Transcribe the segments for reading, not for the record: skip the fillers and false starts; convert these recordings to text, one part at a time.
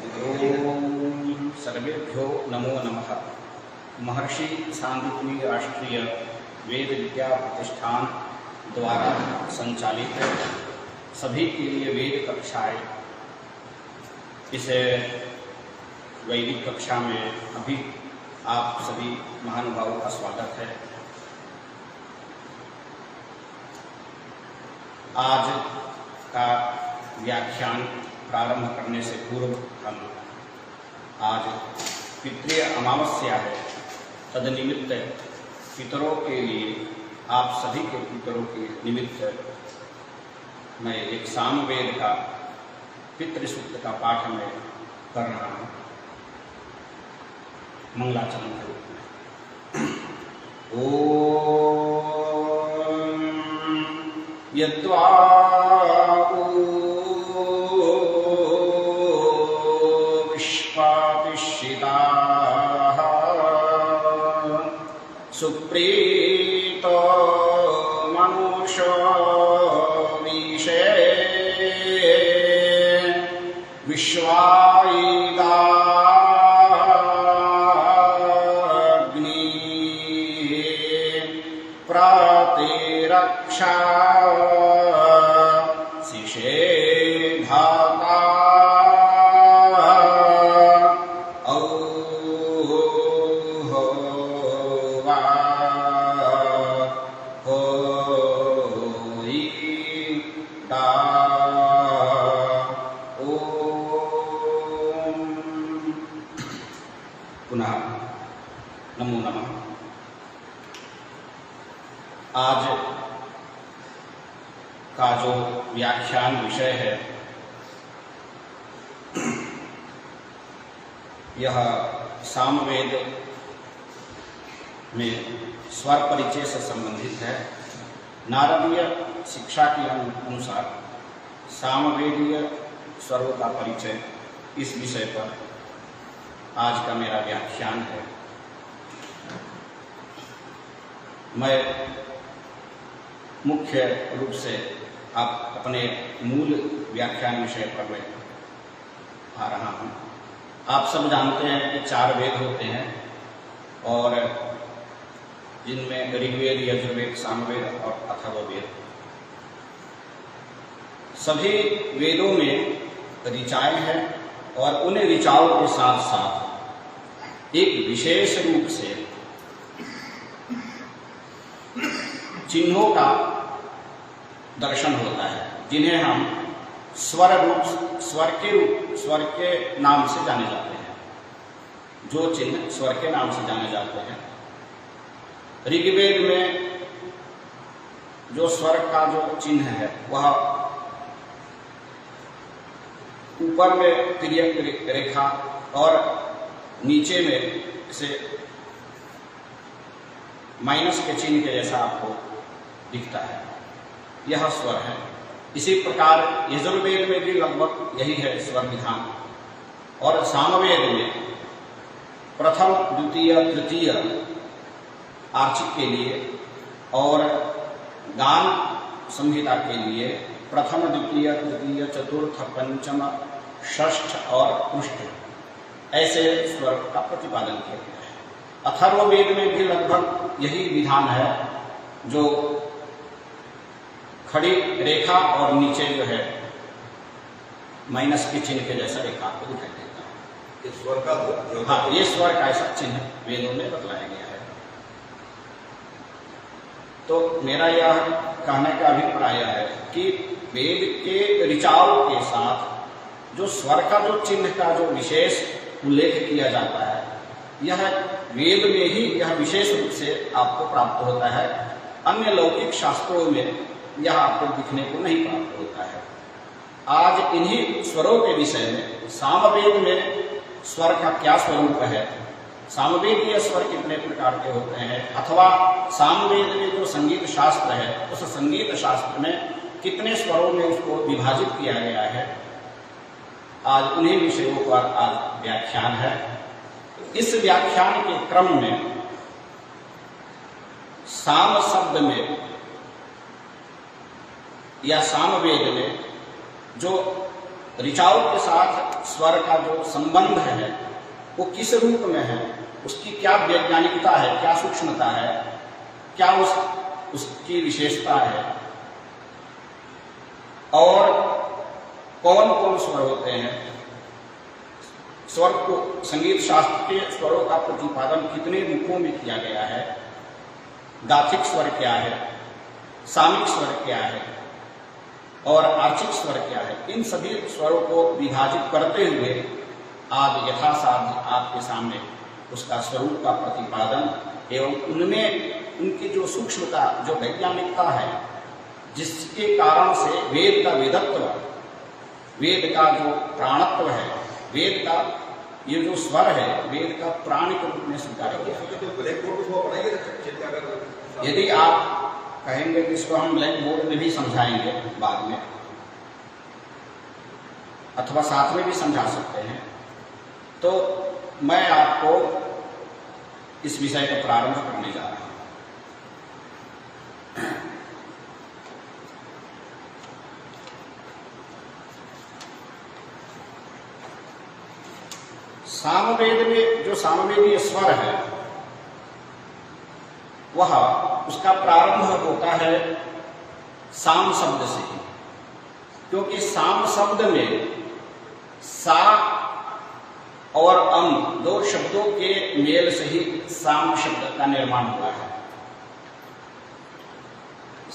ओम सर्वेभ्यो नमो नमः। महर्षि सांदीपनि राष्ट्रीय वेद विद्या प्रतिष्ठान द्वारा संचालित सभी के लिए वेद कक्षाएं, इस वैदिक कक्षा में अभी आप सभी महानुभावों का स्वागत है। आज का व्याख्यान प्रारंभ करने से पूर्व हम आज पितृ अमावस्या है, तदनिमित्त पितरों के लिए, आप सभी के पितरों के निमित्त मैं एक सामवेद का पितृ सूक्त का पाठ में कर रहा हूँ मंगलाचरण के रूप में। ओम यद्वा सुप्रीतो मनुष्यो विषे विश्वायिदाग्नि प्रतिरक्षा सिषेधाता पुनः नमो नमः। आज का जो व्याख्यान विषय है यह सामवेद में स्वर परिचय से संबंधित है। नारदीय शिक्षा के अनुसार सामवेदीय स्वरों का परिचय, इस विषय पर आज का मेरा व्याख्यान है। मैं मुख्य रूप से आप अपने मूल व्याख्यान विषय पर मैं आ रहा हूँ। आप सब जानते हैं कि 4 वेद होते हैं और जिनमें ऋग्वेद, यजुर्वेद, सामवेद और अथर्ववेद। सभी वेदों में ऋचाएं हैं और उन ऋचाओं के साथ साथ एक विशेष रूप से चिन्हों का दर्शन होता है, जिन्हें हम स्वर के नाम से जाने जाते हैं। जो चिन्ह स्वर के नाम से जाने जाते हैं, ऋग्वेद में जो स्वर का जो चिन्ह है वह ऊपर में तिर्यक रेखा और नीचे में से माइनस के चिन्ह के जैसा आपको दिखता है, यह स्वर है। इसी प्रकार यजुर्वेद में भी लगभग यही है स्वर विधान। और सामवेद में प्रथम, द्वितीय, तृतीय आर्चिक के लिए और गान संहिता के लिए प्रथम, द्वितीय, तृतीय, चतुर्थ, पंचम, षष्ठ और पुष्ट ऐसे स्वर का प्रतिपादन किया गया है। अथर्ववेद में भी लगभग यही विधान है, जो खड़ी रेखा और नीचे जो है माइनस के चिन्ह के जैसा रेखा आपको दिखाई देता है। ये स्वर का हाँ, ये स्वर का ऐसा चिन्ह वेदों में बतलाया गया है। तो मेरा यह कहने का अभिप्राय है कि वेद के ऋचाओं के साथ जो स्वर का जो चिन्ह का जो विशेष उल्लेख किया जाता है, यह वेद में ही यह विशेष रूप से आपको प्राप्त होता है। अन्य लौकिक शास्त्रों में यह आपको दिखने को नहीं प्राप्त होता है। आज इन्हीं स्वरों के विषय में सामवेद में स्वर का क्या स्वरूप है, सामवेदीय स्वर कितने प्रकार के होते हैं, अथवा सामवेद में जो संगीत शास्त्र है उस संगीत शास्त्र में कितने स्वरों में उसको विभाजित किया गया है, आज उन्हीं विषयों पर आज व्याख्यान है। इस व्याख्यान के क्रम में साम शब्द में या सामवेद में जो ऋचाओं के साथ स्वर का जो संबंध है वो किस रूप में है, उसकी क्या वैज्ञानिकता है, क्या सूक्ष्मता है, क्या उसकी विशेषता है, और कौन कौन स्वर होते हैं। स्वर को संगीत शास्त्र के स्वरों का प्रतिपादन कितने रूपों में किया गया है, गाथिक स्वर क्या है, सामिक स्वर क्या है और आर्चिक स्वर क्या है, इन सभी स्वरों को विभाजित करते हुए आज यथासाध्य आपके सामने उसका स्वरूप का प्रतिपादन एवं उनमें उनकी जो सूक्ष्मता, जो वैज्ञानिकता है, जिसके कारण से वेद का वेदत्व, वेद का जो प्राणत्व है, वेद का ये जो स्वर है, वेद का प्राण के रूप में स्वीकार किया। यदि आप कहेंगे कि इसको हम ब्लैक बोर्ड में भी समझाएंगे बाद में, अथवा साथ में भी समझा सकते हैं, तो मैं आपको इस विषय का प्रारंभ करने जा रहा हूं। सामवेद में जो सामवेदीय स्वर है वह उसका प्रारंभ होता है साम शब्द से, क्योंकि साम शब्द में सा और अम दो शब्दों के मेल से ही साम शब्द का निर्माण हुआ है।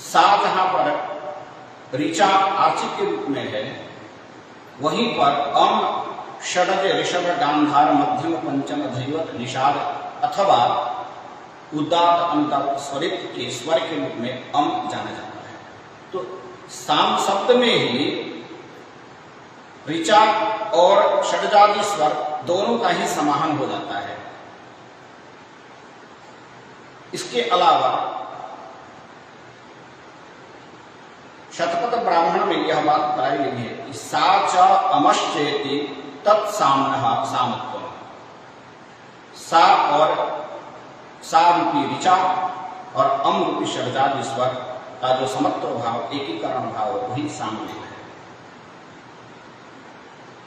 सा जहां पर ऋचा आर्चिक के रूप में है, वहीं पर अम षडज ऋषभ गांधार मध्यम पंचम धैवत निषाद अथवा उदात अंत स्वरित के स्वर के रूप में अम जाना जाता है। तो साम शब्द में ही ऋचा और षडजादि स्वर दोनों का ही समाहन हो जाता है। इसके अलावा शतपथ ब्राह्मण में यह बात बताई गई है कि सा च अमश्चेति तत्साम्नः सामत्वम्। सा और सा रूपी ऋचा और अम रूपी षडजादि स्वर का जो समत्व भाव, एकीकरण भाव, वही साम्य है।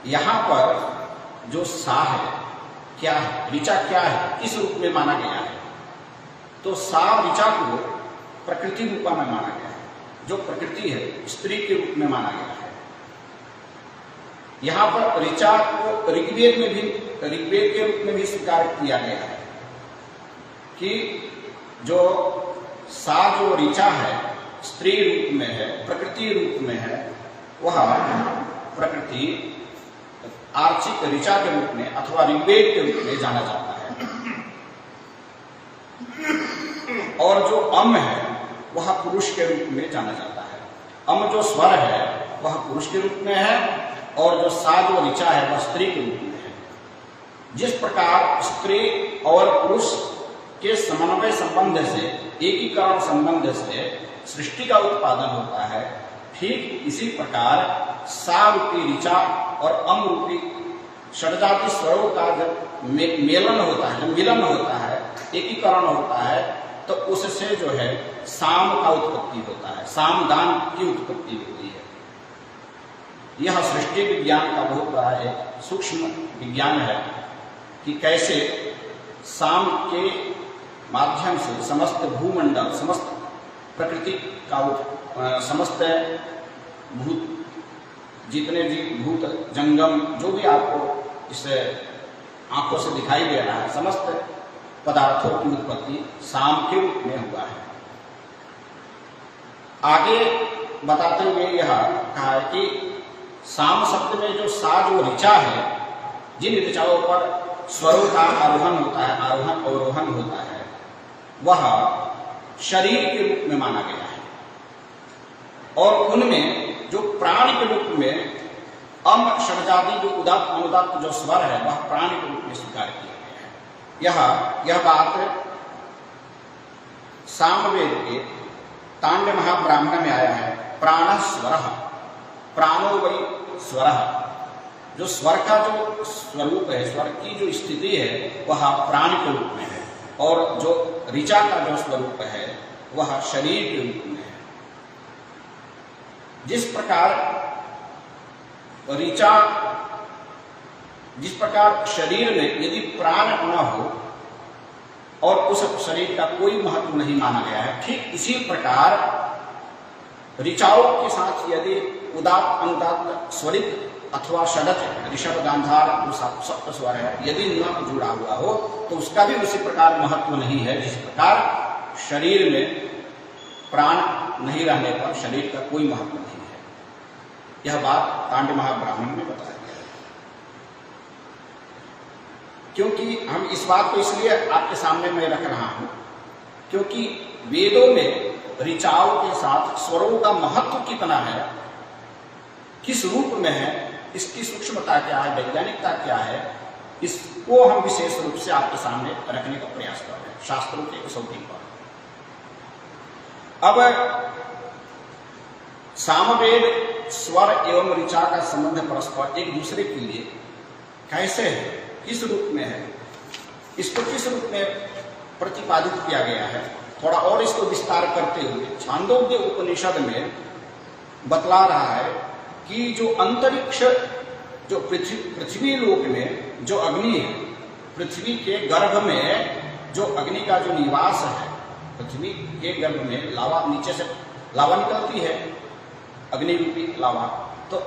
यहां पर जो सा है क्या है, ऋचा क्या है, किस रूप में माना गया है, तो सा ऋचा को प्रकृति रूपा में माना गया है। जो प्रकृति है स्त्री के रूप में माना गया है। यहां पर ऋचा को ऋग्वेद में भी, ऋग्वेद के रूप में भी स्वीकार किया गया है कि जो सा जो ऋचा है स्त्री रूप में है, प्रकृति रूप में है, वह प्रकृति आर्चिक ऋचा के रूप में अथवा ऋग्वेद के रूप में जाना जाता है। और जो अम है वह पुरुष के रूप में जाना जाता है। अम जो स्वर है वह पुरुष के रूप में है और जो सा जो ऋचा है वह स्त्री के रूप में है। जिस प्रकार स्त्री और पुरुष के समन्वय संबंध से, एकीकरण संबंध से सृष्टि का उत्पादन होता है, ठीक इसी प्रकार सा रूपी ऋचा और अम रूपी षडजाति स्वरों का जब मेलन होता है, मिलन होता है, एकीकरण होता है, तो उससे जो है साम का उत्पत्ति होता है, सामदान की उत्पत्ति होती है। यह सृष्टि विज्ञान का बहुत बड़ा एक सूक्ष्म विज्ञान है कि कैसे साम के माध्यम से समस्त भूमंडल, समस्त प्रकृति का, समस्त भूत, जितने भी भूत जंगम जो भी आपको इस आंखों से दिखाई दे रहा है, समस्त पदार्थों की उत्पत्ति साम के रूप में हुआ है। आगे बताते हुए यह कहा है कि साम शब्द में जो सा जो ऋचा है, जिन ऋचाओं पर स्वरों का आरोहण होता है, आरोहण अवरोहण होता है, वह शरीर के रूप में माना गया है। और उनमें जो प्राण के रूप में अम षडजादि जो उदात्त अनुदात्त जो स्वर है वह प्राण के रूप में स्वीकार किया गया है। यह बात सामवेद के तांड्य महाब्राह्मण में आया है। प्राण स्वर, प्राणो वै स्वर, जो स्वर का जो स्वरूप है, स्वर की जो स्थिति है वह प्राण के रूप में है, और जो ऋचा का जो स्वरूप है वह शरीर के रूप में है। जिस प्रकार ऋचा, जिस प्रकार शरीर में यदि प्राण न हो और उस शरीर का कोई महत्व नहीं माना गया है, ठीक इसी प्रकार ऋचाओं के साथ यदि उदात्त अनुदात्त स्वरित अथवा षडज ऋषभ गांधार जो सप्त स्वर है यदि न जुड़ा हुआ हो तो उसका भी उसी प्रकार महत्व नहीं है जिस प्रकार शरीर में प्राण नहीं रहने पर शरीर का कोई महत्व नहीं है। यह बात तांडव महाब्राह्मण में बताया गया है। क्योंकि हम इस बात को इसलिए आपके सामने मैं रख रहा हूं क्योंकि वेदों में ऋचाओं के साथ स्वरों का महत्व कितना है, किस रूप में है, इसकी सूक्ष्मता क्या है, वैज्ञानिकता क्या है, इसको हम विशेष रूप से आपके सामने रखने का प्रयास कर रहे हैं शास्त्रों के कसौटी पर। अब सामवेद स्वर एवं ऋचा का संबंध परस्पर एक दूसरे के लिए कैसे है, किस रूप में है, इसको किस रूप में प्रतिपादित किया गया है, थोड़ा और इसको विस्तार करते हुए छांदोग्य उपनिषद में बतला रहा है कि जो अंतरिक्ष, जो पृथ्वी लोक में जो अग्नि है, पृथ्वी के गर्भ में जो अग्नि का जो निवास है, पृथ्वी के गर्भ में लावा, नीचे से लावा निकलती है, अग्नि रूपी लावा, तो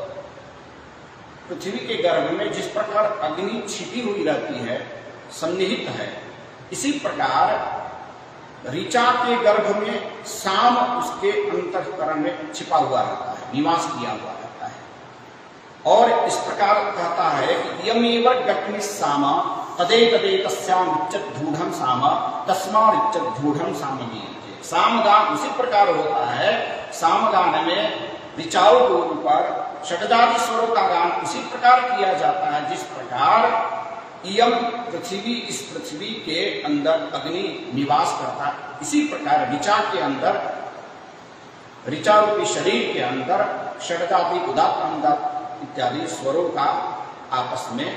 पृथ्वी के गर्भ में जिस प्रकार अग्नि छिपी हुई रहती है, सन्निहित है, इसी प्रकार ऋचा के गर्भ में साम उसके अंतःकरण में छिपा हुआ रहता है, निवास किया हुआ रहता है। और इस प्रकार कहता है कि यमेव गट्नि सामा तदे तदे तस्याम इच्चत ढूढ़म सामा तस्मार इच्चत ढूढ़म सामगीयते। सामगान उसी प्रकार होता है, सामगान में ऋचाओं के ऊपर षडजाति स्वरों का गान उसी प्रकार किया जाता है जिस प्रकार इयम पृथ्वी, इस पृथ्वी के अंदर अग्नि निवास करता है, इसी प्रकार ऋचा के अंदर, ऋचा रूपी शरीर के अंदर षडजाति उदात्त अनुदात्त इत्यादि स्वरों का आपस में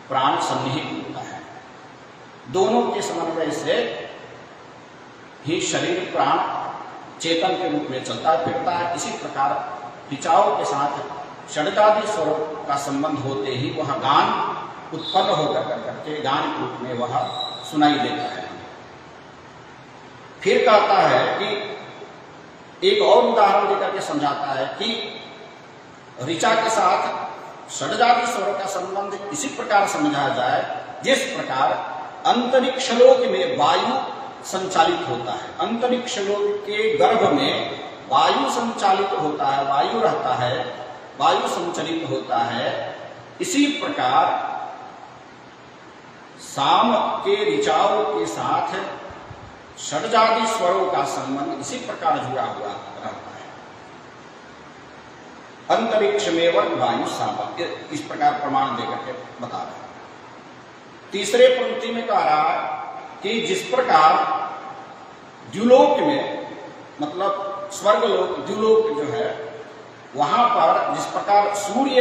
प्राण सन्निहित होता है। दोनों के समन्वय से ही शरीर प्राण चेतन के रूप में चलता फिरता है। इसी प्रकार ऋचाओं के साथ षडजाति स्वरों का संबंध होते ही वह गान उत्पन्न होकर करके गान के रूप में वह सुनाई देता है। फिर कहता है कि एक और उदाहरण देकर के समझाता है कि ऋचा के साथ षडजाति स्वरों का संबंध इसी प्रकार समझा जाए जिस प्रकार अंतरिक्ष लोक में वायु संचालित होता है, अंतरिक्ष लोक के गर्भ में वायु संचालित होता है, वायु रहता है, वायु संचलित होता है। इसी प्रकार साम के ऋचाओं के साथ षडजाति स्वरों का संबंध इसी प्रकार जुड़ा हुआ रहता है। अंतरिक्ष में वायु सामा, इस प्रकार प्रमाण देकर के बता रहे हैं। तीसरे पंक्ति में कह रहा है कि जिस प्रकार द्युलोक में, मतलब स्वर्गलोक, द्युलोक जो है वहां पर जिस प्रकार सूर्य,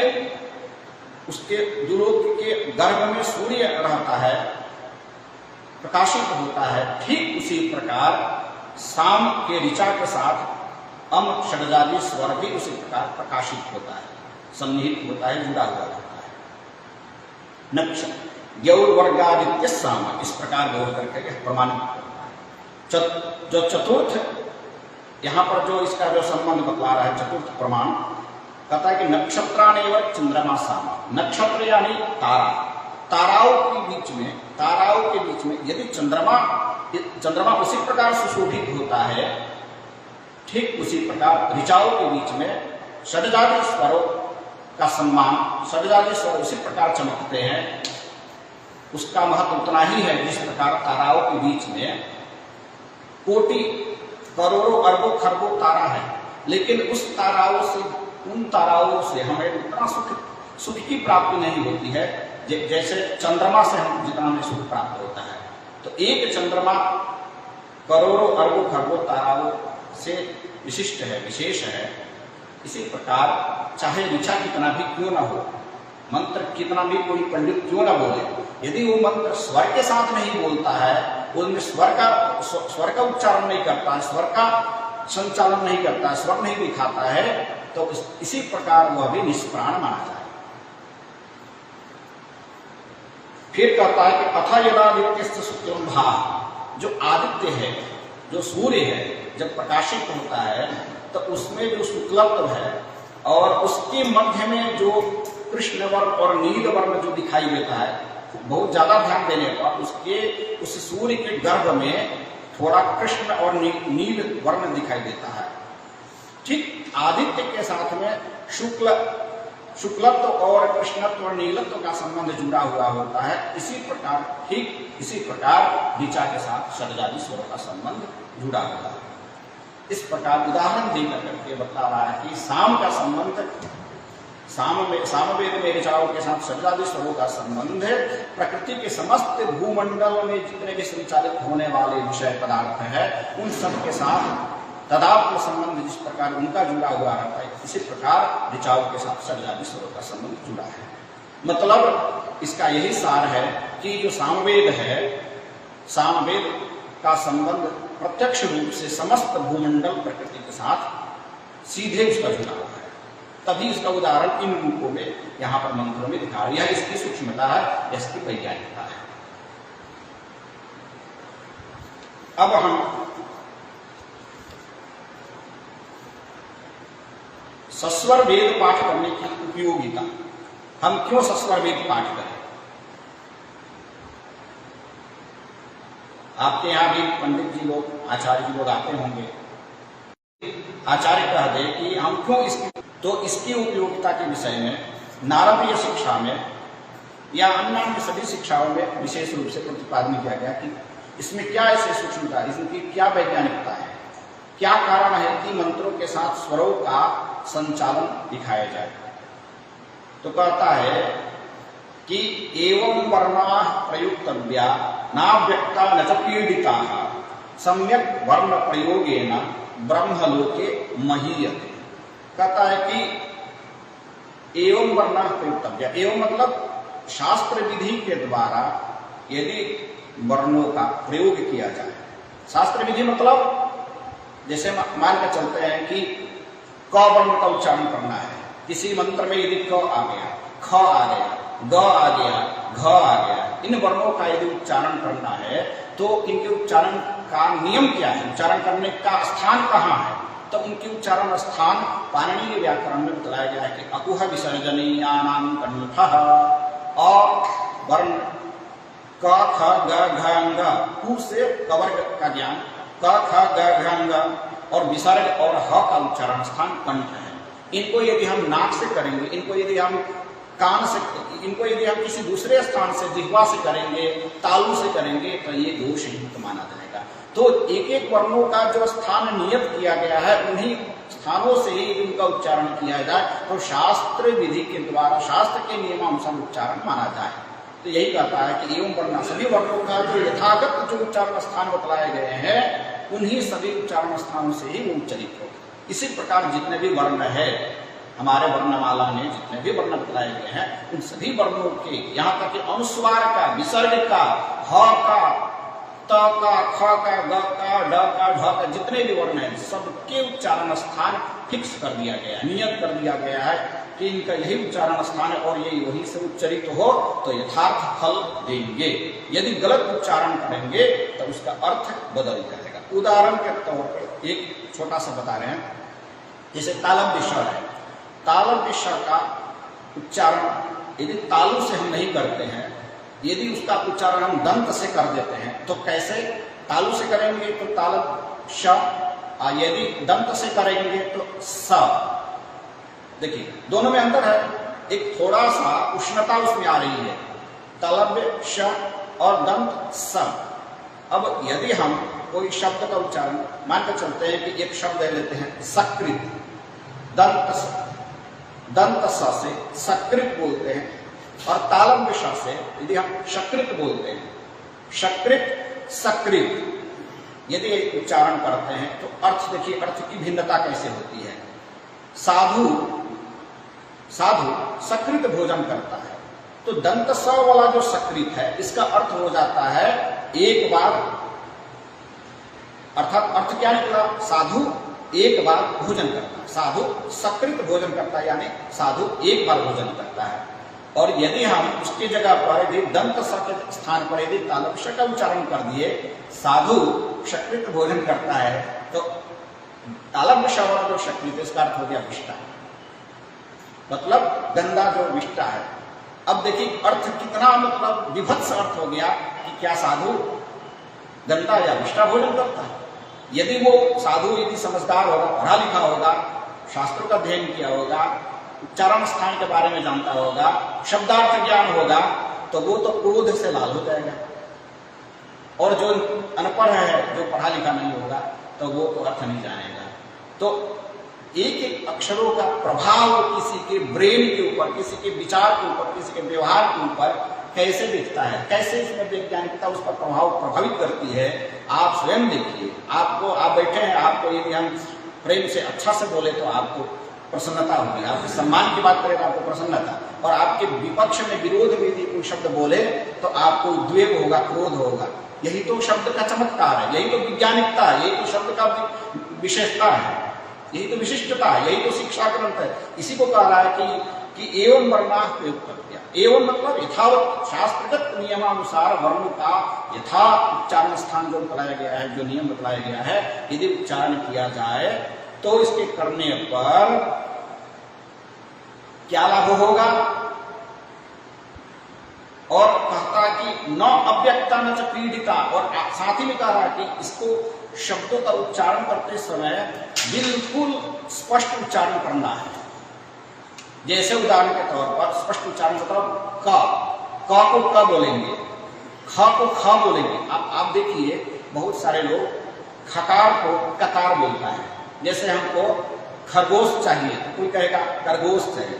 उसके द्युलोक के गर्भ में सूर्य रहता है, प्रकाशित होता है, ठीक उसी प्रकार साम के ऋचा के साथ अम षडजाति स्वर भी उसी प्रकार प्रकाशित होता है, सन्निहित होता है, जुड़ा हुआ रहता है। नक्षत्र गौरवर्गादित्य साम, इस प्रकार बोल करके प्रमाणित करता है। जो चतुर्थ यहाँ पर जो इसका जो संबंध बतला रहा है, चतुर्थ प्रमाण कहता है कि नक्षत्राणेव चंद्रमा सामा, नक्षत्र यानी तारा, ताराओं के बीच में यदि चंद्रमा उसी प्रकार सुशोभित होता है, ठीक उसी प्रकार ऋचाओं के बीच में षडजाति स्वरों का सम्मान, षडजाति स्वर उसी प्रकार चमकते हैं, उसका महत्व उतना ही है जिस प्रकार ताराओं के बीच में कोटि करोड़ों अरबों खरबों तारा है, लेकिन उस ताराओं से, उन ताराओं से हमें उतना सुख की प्राप्ति नहीं होती है जैसे चंद्रमा से हम जितना हमें सुख प्राप्त होता है। तो एक चंद्रमा करोड़ों अरबों खरबों ताराओं से विशिष्ट है, विशेष है। इसी प्रकार चाहे ऋचा कितना भी क्यों ना हो, मंत्र कितना भी कोई पंडित क्यों ना बोले, यदि वो मंत्र स्वर के साथ नहीं बोलता है, उनमें स्वर का उच्चारण नहीं करता है, स्वर का संचालन नहीं करता है, स्वर नहीं दिखाता है, तो इसी प्रकार वह भी निष्प्राण माना जाए। फिर कहता है कि अथा यदादित्य शुक्लम भा, जो आदित्य है, जो सूर्य है, जब प्रकाशित होता है तो उसमें जो शुक्लत्व है और उसके मध्य में जो कृष्ण वर्ण और नील वर्ण जो दिखाई देता है, बहुत ज्यादा ध्यान देने पर उस सूर्य के गर्भ में थोड़ा कृष्ण और नील वर्ण दिखाई देता है। ठीक आदित्य के साथ में शुक्लत्व और कृष्णत्व और नीलत्व का संबंध जुड़ा हुआ होता है। ठीक इसी प्रकार ऋचा के साथ षड्जादि स्वर का संबंध जुड़ा हुआ है। इस प्रकार उदाहरण देकर करके बता रहा है कि साम का संबंध, सामवेद में ऋचाओं के साथ षड्जादि स्वरों का संबंध है। प्रकृति के समस्त भूमंडल में जितने भी संचालित होने वाले विषय पदार्थ है, उन सब के साथ तदात्म संबंध जिस प्रकार उनका जुड़ा हुआ रहता है, इसी प्रकार ऋचाओं के साथ षड्जादि स्वरों का संबंध जुड़ा है। मतलब इसका यही सार है कि जो सामवेद है, सामवेद का संबंध प्रत्यक्ष रूप से समस्त भूमंडल प्रकृति के साथ सीधे उसका जुड़ा हुआ है। तभी इसका उदाहरण इन रूपों में यहां पर मंत्रों में दिखा रहा है। यह इसकी सूक्ष्मता है, इसकी वैज्ञानिकता है। अब हम सस्वर वेद पाठ करने की उपयोगिता, हम क्यों सस्वर वेद पाठ करें? आपके यहां भी पंडित जी लोग, आचार्य जी लोग आते होंगे। आचार्य कह दे कि हम क्यों इसकी उपयोगिता के विषय में नारदीय शिक्षा में या अन्य सभी शिक्षाओं में विशेष रूप से प्रतिपादन किया गया कि इसमें क्या ऐसे सूक्ष्मता है, इसकी क्या वैज्ञानिकता है, क्या कारण है कि मंत्रों के साथ स्वरों का संचालन दिखाया जाए। तो कहता है कि एवं वर्णा प्रयुक्तव्या नाव्यक्ता न च पीड़िता सम्यक वर्ण प्रयोगेन ब्रह्मलोके महीयते। कहता है कि एवं वर्णा प्रयुक्तव्या, एवं मतलब शास्त्र विधि के द्वारा यदि वर्णों का प्रयोग किया जाए। शास्त्र विधि मतलब जैसे मान कर चलते हैं कि क वर्ण का उच्चारण करना है, किसी मंत्र में यदि क आ गया, ख आ गया, ग आ गया, घ आ गया, इन वर्णों का यदि उच्चारण करना है तो इनके उच्चारण का नियम क्या है, उच्चारण करने का स्थान कहाँ है? तो उनके उच्चारण स्थान पाणिनीय व्याकरण में बताया गया है कि अकुह विसर्जनीयानां कंठः, और वर्ण क ख ग घ ङ, कु से कवर्ग का ज्ञान, क ख ग घ ङ, और विसर्ग और ह का उच्चारण स्थान कंठ है। इनको यदि हम नाक से करेंगे, इनको यदि हम कान से, इनको यदि हम किसी दूसरे स्थान से जिह्वा से करेंगे, तालु से करेंगे, तो ये दोष युक्त माना जाएगा। तो एक एक वर्णों का जो स्थान नियत किया गया है, उन्हीं स्थानों से ही उनका उच्चारण किया जाए तो शास्त्र विधि के द्वारा, शास्त्र के नियमानुसार उच्चारण माना जाए। तो यही कहता है कि एवं वर्णा, सभी वर्णों का जो यथागत जो उच्चारण स्थान बतलाए गए हैं, उन्हीं सभी उच्चारण स्थानों से ही वो उच्चरित हो। इसी प्रकार जितने भी वर्ण है हमारे वर्णमाला में, जितने भी वर्ण बतलाए गए हैं, उन सभी वर्णों के, यहाँ तक कि अनुस्वार का, विसर्ग का, ह का, त का, ख का, ग का, ड का, ढ का, जितने भी वर्ण हैं सबके उच्चारण स्थान फिक्स कर दिया गया है, नियत कर दिया गया है कि इनका यही उच्चारण स्थान है और ये वही से उच्चरित हो तो यथार्थ फल देंगे। यदि गलत उच्चारण करेंगे तो उसका अर्थ बदल जाएगा। उदाहरण के तौर पर एक छोटा सा बता रहे हैं, जैसे तालव्य स्वर है, तालव्य स्वर का उच्चारण यदि तालु से हम नहीं करते हैं, यदि उसका उच्चारण हम दंत से कर देते हैं तो कैसे? तालु से करेंगे तो तालव श, यदि दंत से करेंगे तो स। देखिए दोनों में अंतर है, एक थोड़ा सा उष्णता उसमें आ रही है, तालव्य श और दंत स। अब यदि हम कोई शब्द का उच्चारण मानकर चलते हैं कि एक शब्द लेते हैं सकृत, दंत स से सकृत बोलते हैं, और तालव्य श से यदि हम शकृत बोलते हैं, शकृत सकृत यदि उच्चारण करते हैं तो अर्थ देखिए, अर्थ की भिन्नता कैसे होती है। साधु सकृत भोजन करता है, तो दंत स वाला जो सकृत है इसका अर्थ हो जाता है एक बार, अर्थात अर्थ क्या निकला? साधु एक बार भोजन करता है। साधु सकृत भोजन करता है, यानी साधु एक बार भोजन करता है। और यदि हम उसकी जगह पर यदि दंत स के स्थान पर यदि तालव्य श का उच्चारण कर दिए, साधु सकृत भोजन करता है, तो तालव्य श वाला जो सकृत, इसका अर्थ हो गया विष्टा, मतलब गंदा जो विष्टा है। अब देखिए अर्थ कितना मतलब विभत्स अर्थ हो गया कि क्या साधु गंदा या विष्टा भोजन करता है। यदि वो साधु यदि समझदार होगा, पढ़ा लिखा होगा, शास्त्रों का अध्ययन किया होगा, उच्चारण स्थान के बारे में जानता होगा, शब्दार्थ ज्ञान होगा, तो वो तो क्रोध से लाल हो जाएगा। और जो अनपढ़ है, जो पढ़ा लिखा नहीं होगा, तो वो तो अर्थ नहीं जानेगा। तो एक एक अक्षरों का प्रभाव किसी के ब्रेन के ऊपर, किसी के विचार के ऊपर, किसी के व्यवहार के ऊपर कैसे दिखता है, कैसे इसमें वैज्ञानिकता उस पर प्रभाव प्रभावित करती है, आप स्वयं देखिए। आपको, आप बैठे हैं, आपको यदि हम प्रेम से अच्छा से बोले तो आपको प्रसन्नता होगी, आपके सम्मान की बात करें तो आपको प्रसन्नता, और आपके विपक्ष में, विरोध में यदि कोई शब्द बोले तो आपको उद्वेग होगा, क्रोध होगा। यही तो शब्द का चमत्कार है, यही तो वैज्ञानिकता है, यही तो शब्द का विशेषता है, यही तो विशिष्टता है, यही तो शिक्षा ग्रंथ है। इसी को कह रहा है कि एवं वर्णा प्रयुक्तव्या, एवं मतलब यथावत शास्त्रगत नियमानुसार वर्ण का यथा उच्चारण स्थान जो बताया गया है, जो नियम बताया गया है, यदि उच्चारण किया जाए तो इसके करने पर क्या लाभ होगा। और कहता कि न अव्यक्ता न च पीड़िता, और साथ ही में कह रहा कि इसको शब्दों का उच्चारण करते समय बिल्कुल स्पष्ट उच्चारण करना है। जैसे उदाहरण के तौर पर स्पष्ट उच्चारण मतलब क को क बोलेंगे, ख को ख बोलेंगे। आप देखिए बहुत सारे लोग खकार को ककार बोलता है। जैसे हमको खरगोश चाहिए तो कोई कहेगा खरगोश चाहिए,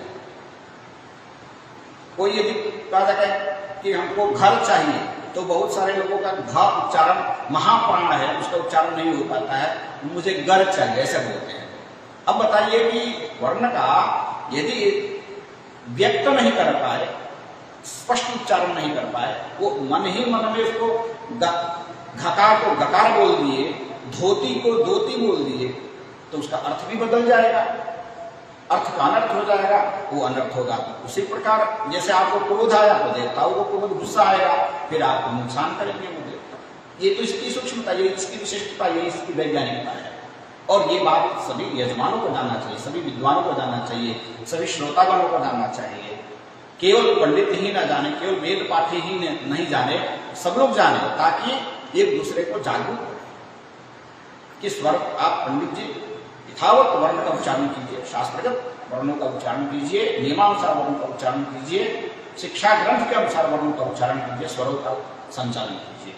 कोई यदि कहा जाए कि हमको घर चाहिए तो बहुत सारे लोगों का घ उच्चारण महाप्राण है, उसका उच्चारण नहीं हो पाता है, मुझे घर चाहिए ऐसे बोलते हैं। अब बताइए कि वर्ण का यदि व्यक्त नहीं कर पाए, स्पष्ट उच्चारण नहीं कर पाए, वो मन ही मन में उसको घकार को गकार बोल दिए, धोती को दोती बोल दिए, तो उसका अर्थ भी बदल जाएगा, अर्थ का अनर्थ हो जाएगा, वो अनर्थ होगा। उसी प्रकार जैसे आपको क्रोध आया तो देवताओं को क्रोध गुस्सा आएगा, फिर आपको नुकसान करेंगे वो देवता। ये तो इसकी सूक्ष्मता, ये इसकी विशिष्टता, ये इसकी वैज्ञानिकता है। और ये बात सभी यजमानों को जानना चाहिए, सभी विद्वानों को जानना चाहिए, सभी श्रोतागणों को जानना चाहिए। केवल पंडित ही ना जाने, केवल वेद पाठी ही नहीं जाने, सब लोग जाने, ताकि एक दूसरे को जागरूक करें कि स्वर आप पंडित जी यथावत वर्ण का उच्चारण कीजिए, शास्त्रगत वर्णों का उच्चारण कीजिए, नियमानुसार वर्णों का उच्चारण कीजिए, शिक्षा ग्रंथ के अनुसार वर्णों का उच्चारण कीजिए, स्वरों का संचालन कीजिए।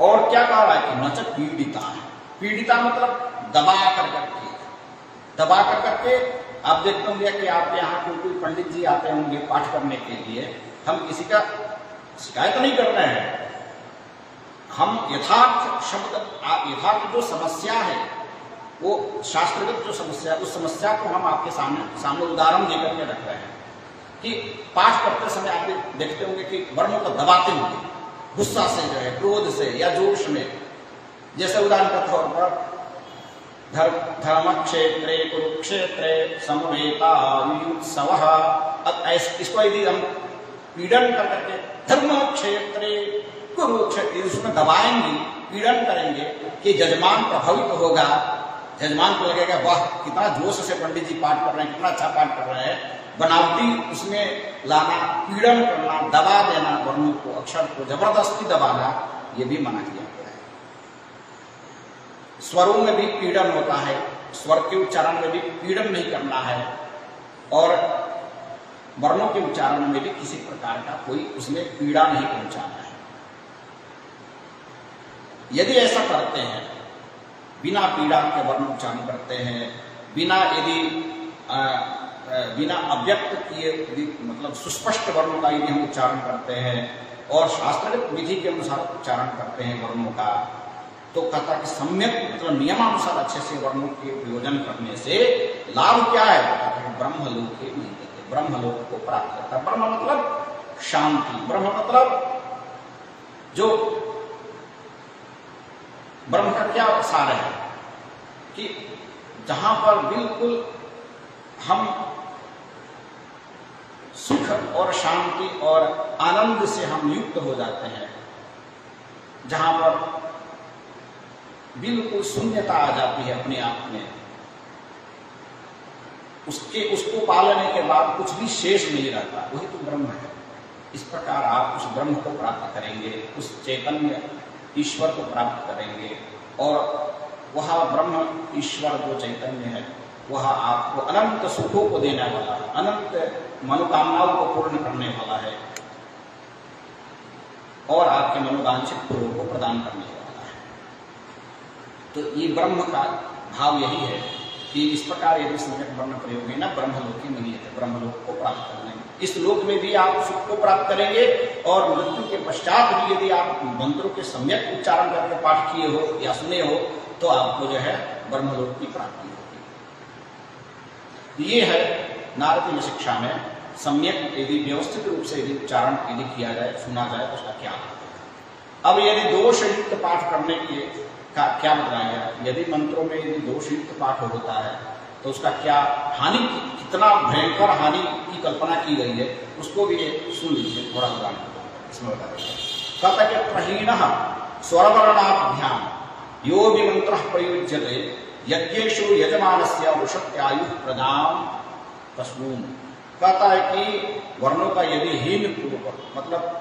और क्या कहा है कि नच पीड़िता है, पीड़िता मतलब दबा कर करके, दबा कर करके। आप देखते होंगे कि आपके यहाँ कोई पंडित जी आते होंगे पाठ करने के लिए, हम किसी का शिकायत नहीं कर रहे हैं, हम यथार्थ शब्द, यथार्थ जो समस्या है, वो शास्त्रगत जो समस्या है, उस समस्या को हम आपके सामने उदाहरण देकर के रख रहे हैं कि पाठ करते समय आप देखते होंगे कि वर्णों को दबाते होंगे, गुस्सा से जो है, क्रोध से या जोश में। जैसे उदाहरण के तौर पर धर्म क्षेत्रे कुरुक्षेत्रे समवेतायुत्सवः, इसको यदि हम पीड़न कर करके धर्म क्षेत्रे कुरुक्षेत्र, उसमें दबाएंगे, पीड़न करेंगे कि जजमान प्रभावित होगा, जजमान को लगेगा वाह कितना जोश से पंडित जी पाठ कर रहे हैं, कितना अच्छा पाठ कर रहे हैं। बनावटी उसमें लाना, पीड़न करना, दबा देना, वर्णों को, अक्षर को जबरदस्ती दबाना, ये भी मना किया गया है। स्वरों में भी पीड़न होता है, स्वर के उच्चारण में भी पीड़न नहीं करना है, और वर्णों के उच्चारण में भी किसी प्रकार का कोई उसमें पीड़ा नहीं पहुंचाना है। यदि ऐसा करते हैं, बिना पीड़ा के वर्ण उच्चारण करते हैं, बिना यदि बिना अव्यक्त किए मतलब सुस्पष्ट वर्णों का यदि हम उच्चारण करते हैं और शास्त्रगत विधि के अनुसार उच्चारण करते हैं वर्णों का, तो कहता कि सम्यक मतलब नियमानुसार अच्छे से वर्णों के प्रयोजन करने से लाभ क्या है, तो कहता है ब्रह्मलोक के नहीं देते, ब्रह्मलोक को प्राप्त करता है। ब्रह्म मतलब शांति, ब्रह्म मतलब जो ब्रह्म का क्या सार है, कि जहां पर बिल्कुल हम सुख और शांति और आनंद से हम युक्त हो जाते हैं, जहां पर बिल्कुल शून्यता आ जाती है अपने आप में, उसको पालने के बाद कुछ भी शेष नहीं रहता, वही तो ब्रह्म है। इस प्रकार आप उस ब्रह्म को प्राप्त करेंगे, उस चैतन्य ईश्वर को प्राप्त करेंगे, और वह ब्रह्म ईश्वर जो चैतन्य है वह आपको अनंत सुखों को देने वाला है, अनंत मनोकामनाओं को पूर्ण करने वाला है, और आपके मनोवांछित फलों को प्रदान करने वाला है। तो ये ब्रह्म का भाव यही है कि इस प्रकार यदि सम्यक ब्रह्म प्रयोग है ना, ब्रह्मलोकी मनीयते, ब्रह्मलोक को प्राप्त कर लेंगे। इस लोक में भी आप सुख को प्राप्त करेंगे, और मृत्यु के पश्चात भी यदि आप मंत्रों के सम्यक उच्चारण करके पाठ किए हो या सुने हो तो आपको जो है ब्रह्मलोक की प्राप्ति होगी। ये है नारदीय शिक्षा में सम्यक यदि व्यवस्थित रूप से यदि उच्चारण यदि किया जाए, सुना जाए तो उसका क्या होगा। अब यदि दोषयुक्त पाठ करने के का क्या बताया गया, यदि मंत्रों में यदि दोषयुक्त पाठ होता है तो उसका क्या हानि, कितना भयंकर हानि की कल्पना की गई है, उसको भी सुन लीजिए। थोड़ा उदाहरण इसमें बता देता कहता कि प्रहीणः स्वरवर्णाभ्याम यो भी मंत्र प्रयुज्यते यज्ञेषु यजमानस्य वृषत्यायु प्रदान तस्मून। कहता है कि वर्णों का यदि हीन पूर्वक, मतलब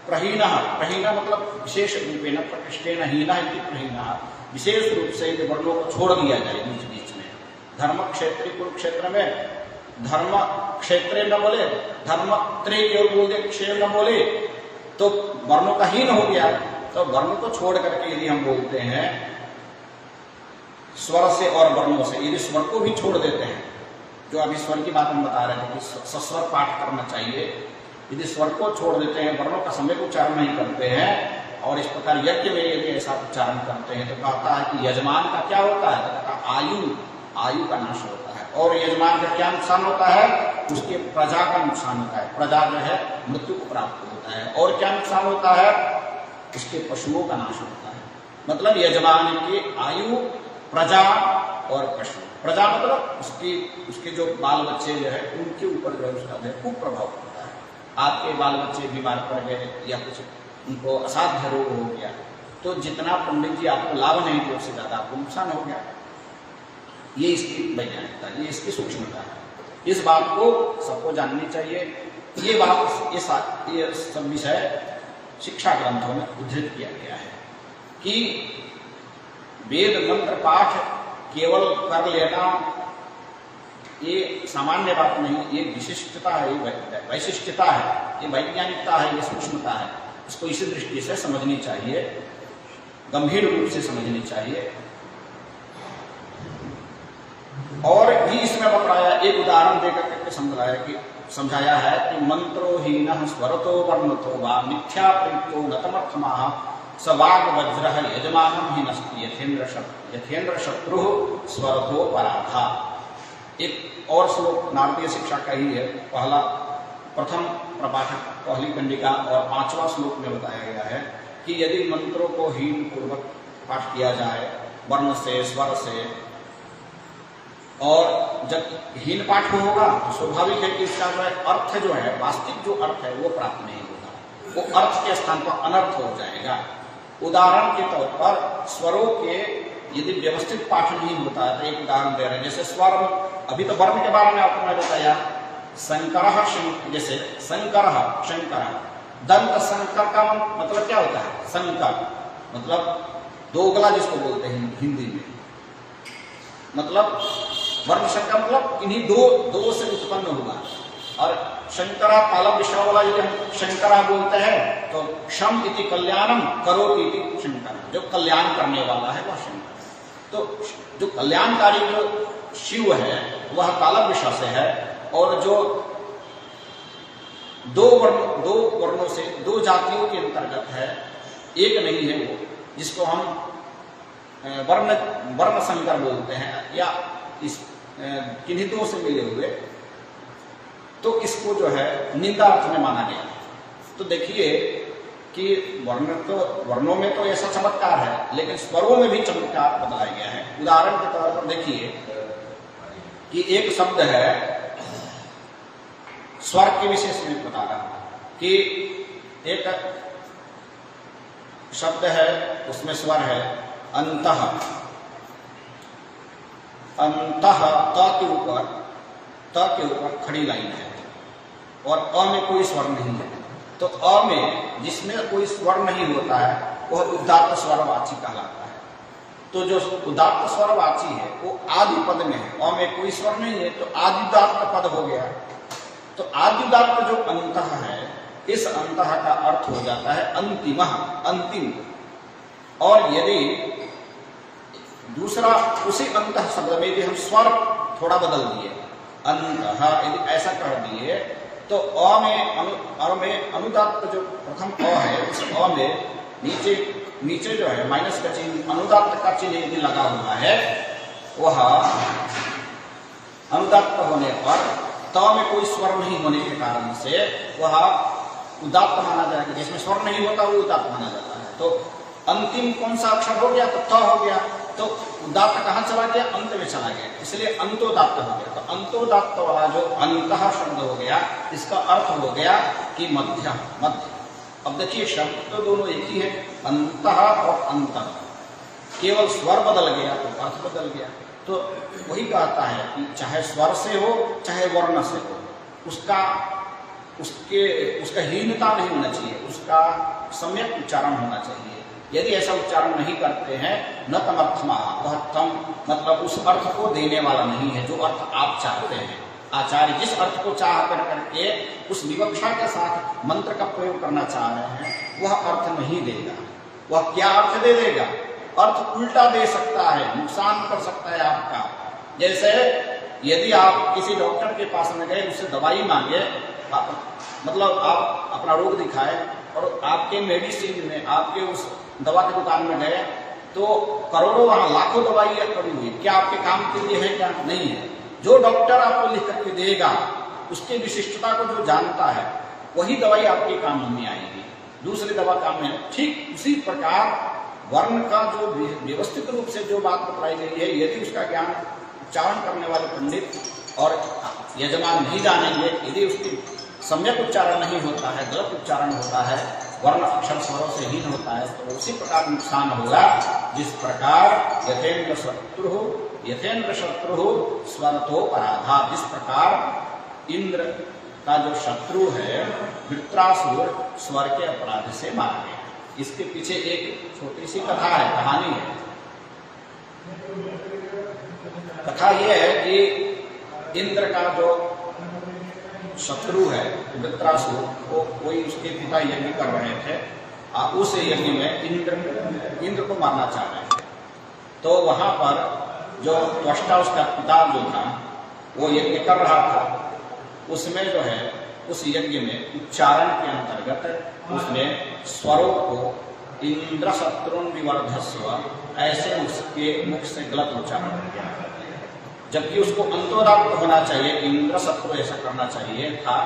प्रहीणः, प्रहीणः मतलब विशेष रूपेण प्रकृष्टेन हीनः इति प्रहीणः, विशेष रूप से यदि वर्णों को छोड़ दिया जाए बीच बीच में, धर्म क्षेत्र कुरुक्षेत्र में धर्म क्षेत्रे न बोले, धर्म त्रे की ओर बोल दे, क्षेत्र न बोले तो वर्णों का हीन हो गया। तो वर्णों को छोड़ करके यदि हम बोलते हैं स्वर से और वर्णों से, यदि स्वर को भी छोड़ देते हैं, जो अभी स्वर की बात हम बता रहे थे कि सस्वर पाठ करना चाहिए, यदि स्वर को छोड़ देते हैं, वर्णों का सम्यक उच्चारण नहीं करते हैं, और इस प्रकार यज्ञ में यदि ऐसा उच्चारण करते हैं तो कहता है कि यजमान का क्या होता है, तो कहता आयु का नाश होता है। और यजमान का क्या नुकसान होता है, उसके प्रजा का नुकसान होता है, प्रजा जो है मृत्यु को प्राप्त होता है। और क्या नुकसान होता है, उसके पशुओं का नाश होता है। मतलब यजमान की आयु, प्रजा और पशु, प्रजा मतलब उसके जो बाल बच्चे जो है उनके ऊपर जो है उसका खूब प्रभाव पड़ता है। आपके बाल बच्चे बीमार पड़ गए या कुछ उनको असाध्य रोग हो गया तो जितना पंडित जी आपको लाभ नहीं थे उससे ज्यादा आपको नुकसान हो गया। ये इसकी वैज्ञानिकता, ये इसकी सूक्ष्मता है। इस बात को सबको जाननी चाहिए। ये बात, ये सब विषय शिक्षा ग्रंथों में उद्धृत किया गया है कि वेद मंत्र पाठ केवल कर लेना ये सामान्य बात नहीं, ये विशिष्टता है, ये वैशिष्टता है, ये वैज्ञानिकता है, ये सूक्ष्मता है। इसको इसी दृष्टि से समझनी चाहिए, गंभीर रूप से समझनी चाहिए। और भी इसमें बताया, एक उदाहरण देकर के समझाया है कि मंत्रो हीनः स्वरतो वर्णतो वा मिथ्या प्रयुक्तो नतमर्थमाः सवाग वज्र यजमानम ही नस्ति यथेन्द्र शत्रु स्वरतो पराधा। एक और श्लोक नारदीय शिक्षा का ही है, प्रथम प्रपाठक पहली कंडिका और 5वां श्लोक में बताया गया है कि यदि मंत्रों को हीन पूर्वक पाठ किया जाए वर्ण से, स्वर से, और जब हीन पाठ होगा तो स्वाभाविक है कि इसका जो है अर्थ जो है, वास्तविक जो अर्थ है वो प्राप्त नहीं होगा, वो अर्थ के स्थान पर अनर्थ हो जाएगा। उदाहरण के तौर पर स्वरों के यदि व्यवस्थित पाठ नहीं होता है तो एक उदाहरण दे रहे हैं, जैसे स्वर, अभी तो वर्ण के बारे में आपको मैं बताया, शंकर, जैसे शंकर, दंत शंकर का मतलब क्या होता है, शंकर मतलब दोगला जिसको बोलते हैं हिंदी में, मतलब वर्ण शंकर मतलब इन्हीं दो से उत्पन्न हुआ। और शंकरा तालब विषय वाला यदि हम शंकरा बोलते हैं तो क्षम इति कल्याणम करोति इति शंकर, जो कल्याण करने वाला है वह शंकर। तो जो कल्याणकारी जो शिव है वह तालब विषय से है, और जो दो वर्णों से, दो जातियों के अंतर्गत है, एक नहीं है वो, जिसको हम वर्ण संकर बोलते हैं, या इस किन्हीं दो से मिले हुए, तो इसको जो है निंदा अर्थ में माना गया। तो देखिए कि वर्णों में तो ऐसा चमत्कार है, लेकिन स्वरों में भी चमत्कार बताया गया है। उदाहरण के तौर पर देखिए कि एक शब्द है, स्वर के विशेष में बता रहा हूं कि एक शब्द है, उसमें स्वर है अंतः। अंतः त के ऊपर खड़ी लाइन है और अ में कोई स्वर नहीं है। तो अ में जिसमें कोई स्वर नहीं होता है वह उदात्त स्वरवाची कहलाता है। तो जो उदात्त स्वरवाची है वो आदि पद में है, अ में कोई स्वर नहीं है तो आदिदात्त पद हो गया। तो आदिदात्त जो अंतः है, इस अंतः का अर्थ हो जाता है अंतिमः, अंतिम। और यदि दूसरा उसी अंतः शब्द में यदि हम स्वर थोड़ा बदल दिए, अंतः यदि ऐसा कर दिए, तो अ में अनुदात्त जो प्रथम अ है, उस अ में नीचे जो है माइनस का चिन्ह, अनुदात्त का चिन्ह यदि लगा हुआ है, वह अनुदात्त होने पर त में कोई स्वर नहीं होने के कारण से वह उदात्त माना जाएगा। जिसमें स्वर नहीं होता वो उदात्त माना जाता है। तो अंतिम कौन सा अक्षर हो गया? तो त हो गया। तो उदात्त कहाँ चला गया? अंत में चला गया, इसलिए अंतोदात्त हो गया। तो अंतोदात्त वाला जो अंतः शब्द हो गया, इसका अर्थ हो गया कि मध्य। अब देखिए शब्द तो दोनों एक ही है, अंतः और अंतः। केवल स्वर बदल गया तो अर्थ बदल गया। तो वही कहता है कि चाहे स्वर से हो चाहे वर्ण से हो, उसका हीनता नहीं होना चाहिए, उसका सम्यक उच्चारण होना चाहिए। यदि ऐसा उच्चारण नहीं करते हैं, न तमर्थमा, वह तम मतलब उस अर्थ को देने वाला नहीं है जो अर्थ आप चाहते हैं। आचार्य जिस अर्थ को चाह करके उस विवक्षा के साथ मंत्र का प्रयोग करना चाह रहे हैं, वह अर्थ नहीं देगा। वह क्या अर्थ दे देगा? अर्थ उल्टा दे सकता है, नुकसान कर सकता है आपका। जैसे यदि आप किसी डॉक्टर के पास में गए, उससे दवाई मांगे, मतलब आप अपना रोग दिखाए और आपके मेडिसिन में, आपके उस दवा की दुकान में गए तो करोड़ों वहां लाखों दवाइयां पड़ी हुई, क्या आपके काम के लिए है? क्या नहीं है। जो डॉक्टर आपको लिख करके देगा, उसके विशिष्टता को जो जानता है, वही दवाई आपके काम में आएगी, दूसरी दवा काम में। ठीक उसी प्रकार वर्ण का जो व्यवस्थित रूप से जो बात बताई गई है, यदि उसका ज्ञान उच्चारण करने वाले पंडित और यजमान नहीं जानेंगे, यदि उसकी सम्यक उच्चारण नहीं होता है, गलत उच्चारण होता है, वर्ण अक्षर स्वरों से हीन होता है, तो उसी प्रकार नुकसान होगा। जिस प्रकार यथेन्द्र शत्रु स्वरतो पराधा, जिस प्रकार इंद्र का जो शत्रु है वृत्रासुर स्वर के अपराध से मारा गया। इसके पीछे एक छोटी सी कथा है, कहानी है। कथा यह है कि इंद्र का जो शत्रु है वृत्रासुर, वो कोई उसके पिता यज्ञ कर रहे थे, उस यज्ञ में इंद्र को मारना चाह रहे थे। तो वहां पर जो त्वष्टा, उसका पिता जो था, वो यज्ञ कर रहा था। उसमें जो है उस यज्ञ में उच्चारण के अंतर्गत उसने स्वरों को इंद्र शत्रुन विवर्धस्व, ऐसे उसके मुख से गलत उच्चारण किया, जबकि उसको अंतोदात्त होना चाहिए, इंद्र शत्रु ऐसा करना चाहिए था।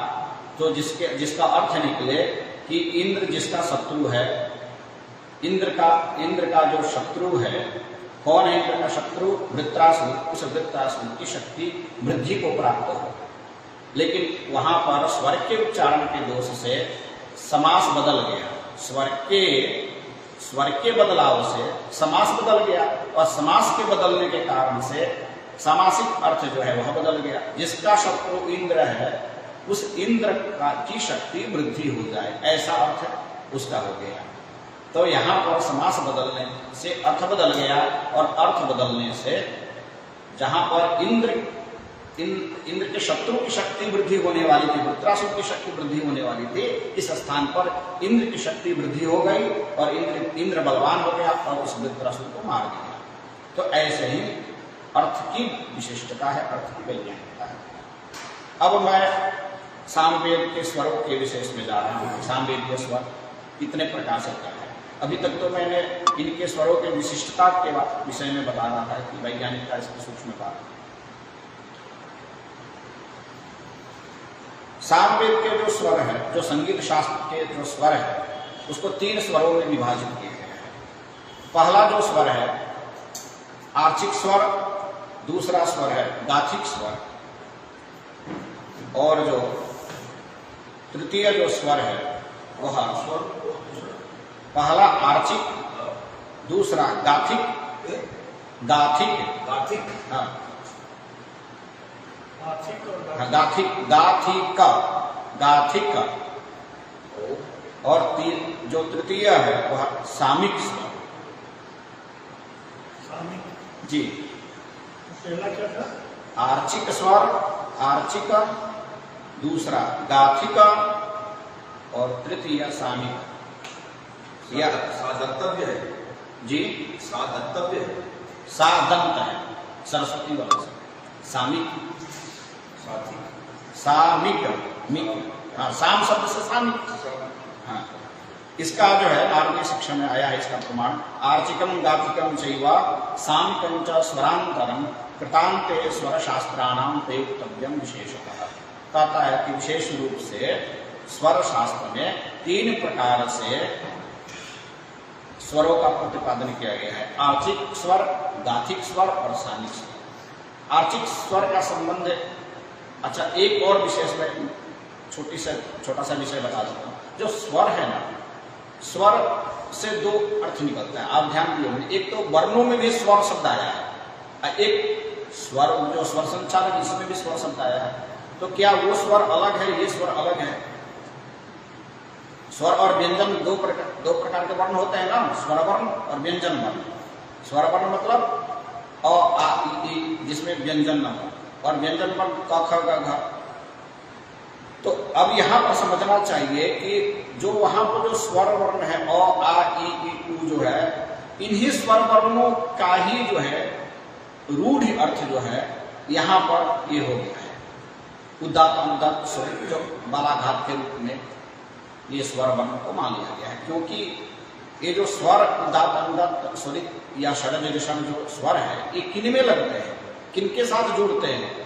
तो जिसका अर्थ निकले कि इंद्र जिसका शत्रु है, इंद्र का जो शत्रु है, कौन है इंद्र का शत्रु? वृत्रासुर। उस वृत्रासुर की शक्ति वृद्धि को प्राप्त हो, लेकिन वहां पर स्वर के उच्चारण के दोष से समास बदल गया। स्वर के बदलाव से समास बदल गया, और समास के बदलने के कारण से सामासिक अर्थ जो है वह बदल गया। जिसका शत्रु इंद्र है, उस इंद्र की शक्ति वृद्धि हो जाए, ऐसा अर्थ उसका हो गया। तो यहाँ पर समास बदलने से अर्थ बदल गया, और अर्थ बदलने से जहां पर इंद्र के शत्रु की शक्ति वृद्धि होने वाली थी, वृत्रासुर की शक्ति वृद्धि होने वाली थी, इस स्थान पर इंद्र की शक्ति वृद्धि हो गई और इंद्र बलवान हो गया और उस वृत्रासुर को मार दिया। तो ऐसे ही अर्थ की विशिष्टता है, अर्थ की वैज्ञानिकता है। अब मैं सामवेद के स्वरों के विशेष में जा रहा हूँ। सामवेद के स्वर कितने प्रकार से क्या है? अभी तक तो मैंने इनके स्वरों के विशिष्टता के विषय में बता रहा था कि वैज्ञानिकता इसकी सूक्ष्मता। सामवेद के जो स्वर है, जो संगीत शास्त्र के जो स्वर है, उसको 3 स्वरों में विभाजित किया गया है। पहला जो स्वर है आर्चिक स्वर, दूसरा स्वर है गाथिक स्वर, और जो तृतीय जो स्वर है वह स्वर पहला आर्चिक, दूसरा गाथिक, गाथिक हाँ गाथिक, और जो तृतीय है वह सामिक स्वर। जी, पहला क्या था? आर्चिक स्वर, आर्चिक, दूसरा गाथिक और तृतीय सामिक। यह सादंतव्य है जी, सादंतव्य है, सादंत है सरस्वती वाला से। सामिक, सामिक, मिक, हाँ, साम शब्द से सामिक। हाँ, इसका जो है नारदीय शिक्षा में आया है इसका प्रमाण। आर्चिकम गाथिकम चैवा सामिकम च स्वरांतरम कृतांते स्वर शास्त्राणाम प्रयुक्तव्यम विशेषतः। कहता है कि विशेष रूप से स्वर शास्त्र में 3 प्रकार से स्वरों का प्रतिपादन किया गया है। आर्चिक स्वर, गाथिक स्वर और सामिक स्वर। आर्चिक स्वर का संबंध, अच्छा एक और विशेष में छोटा सा विषय बता देता हूँ। जो स्वर है ना, स्वर से 2 अर्थ निकलता है, आप ध्यान दिए। एक तो वर्णों में भी स्वर शब्द आया है, एक स्वर जो स्वर संचार है इसमें भी स्वर शब्द आया है। तो क्या वो स्वर अलग है, ये स्वर अलग है? स्वर और व्यंजन दो प्रकार के वर्ण होते हैं ना, स्वर वर्ण और व्यंजन वर्ण। स्वर वर्ण मतलब अ आ ई जिसमें व्यंजन न हो, और व्यंजन वर्ण क ख ग घ। तो अब यहाँ पर समझना चाहिए कि जो वहां पर जो स्वर वर्ण है अ आ ई उ जो है, इन्हीं स्वर वर्णों का ही जो है रूढ़ अर्थ जो है यहाँ पर ये हो गया है। उदात्त अनुदात्त स्वर जो बालाघात के रूप में ये स्वर वर्ण को मान लिया गया है, क्योंकि ये जो स्वर उदात्त अनुदात्त स्वरित या षड्ज ऋषभ जो स्वर है ये किन में लगते हैं, किनके साथ जुड़ते हैं?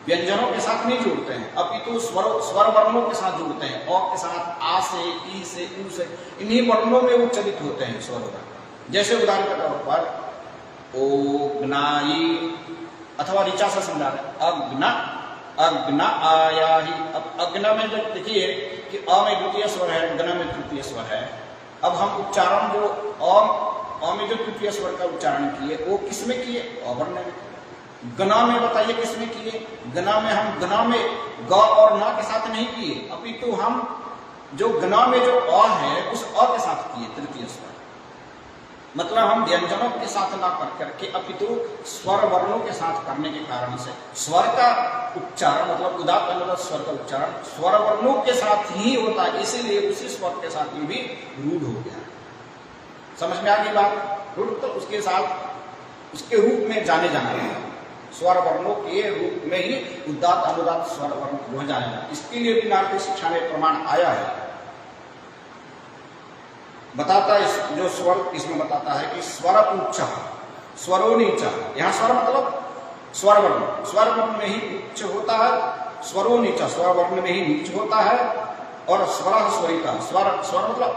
व्यंजनों के साथ नहीं जुड़ते हैं, अपितु स्वर वर्णों के साथ जुड़ते हैं। अ के साथ आ से, ई से, उ से, इन्हीं वर्णों में उच्चारित होते हैं स्वर वर्ण। जैसे उदाहरण के तौर पर ओ ग्नाई, अथवा ऋचा से समझा रहे अग्न, अग्न आया ही। अब अग्न में जो देखिए कि अ में द्वितीय स्वर है, गण में तृतीय स्वर है। अब हम उच्चारण जो अ में जो तृतीय स्वर का उच्चारण किए वो किसमें किए? अवर्ण में। गना में बताइए किसमें किए? गना में हम गना में ग और न के साथ नहीं किए, अपितु हम जो गना में जो अ है उस अ के साथ किए तृतीय स्वर। मतलब हम व्यंजनों के साथ ना कर करके अपितु स्वर वर्णों के साथ करने के कारण से स्वर का उच्चारण मतलब उदात्त अनुदात्त स्वर का उच्चारण स्वर वर्णों के साथ ही होता है, इसीलिए उसी स्वर के साथ ये भी रूढ़ हो गया। समझ में आ गई बात? रूढ़ तो उसके साथ उसके रूप में जाने जाना है, स्वर वर्णों के रूप में ही उदात्त अनुदात्त स्वर वर्ण हो जाने जाना। इसके लिए भी नारदीय शिक्षा में प्रमाण आया है। बताता है जो स्वर इसमें बताता है कि स्वर उच्च स्वरो नीच। यहाँ स्वर मतलब स्वर वर्ण, स्वर वर्ण में ही उच्च होता है, स्वरो नीच स्वर वर्ण में ही नीच होता है, और स्वर स्वरिता स्वर मतलब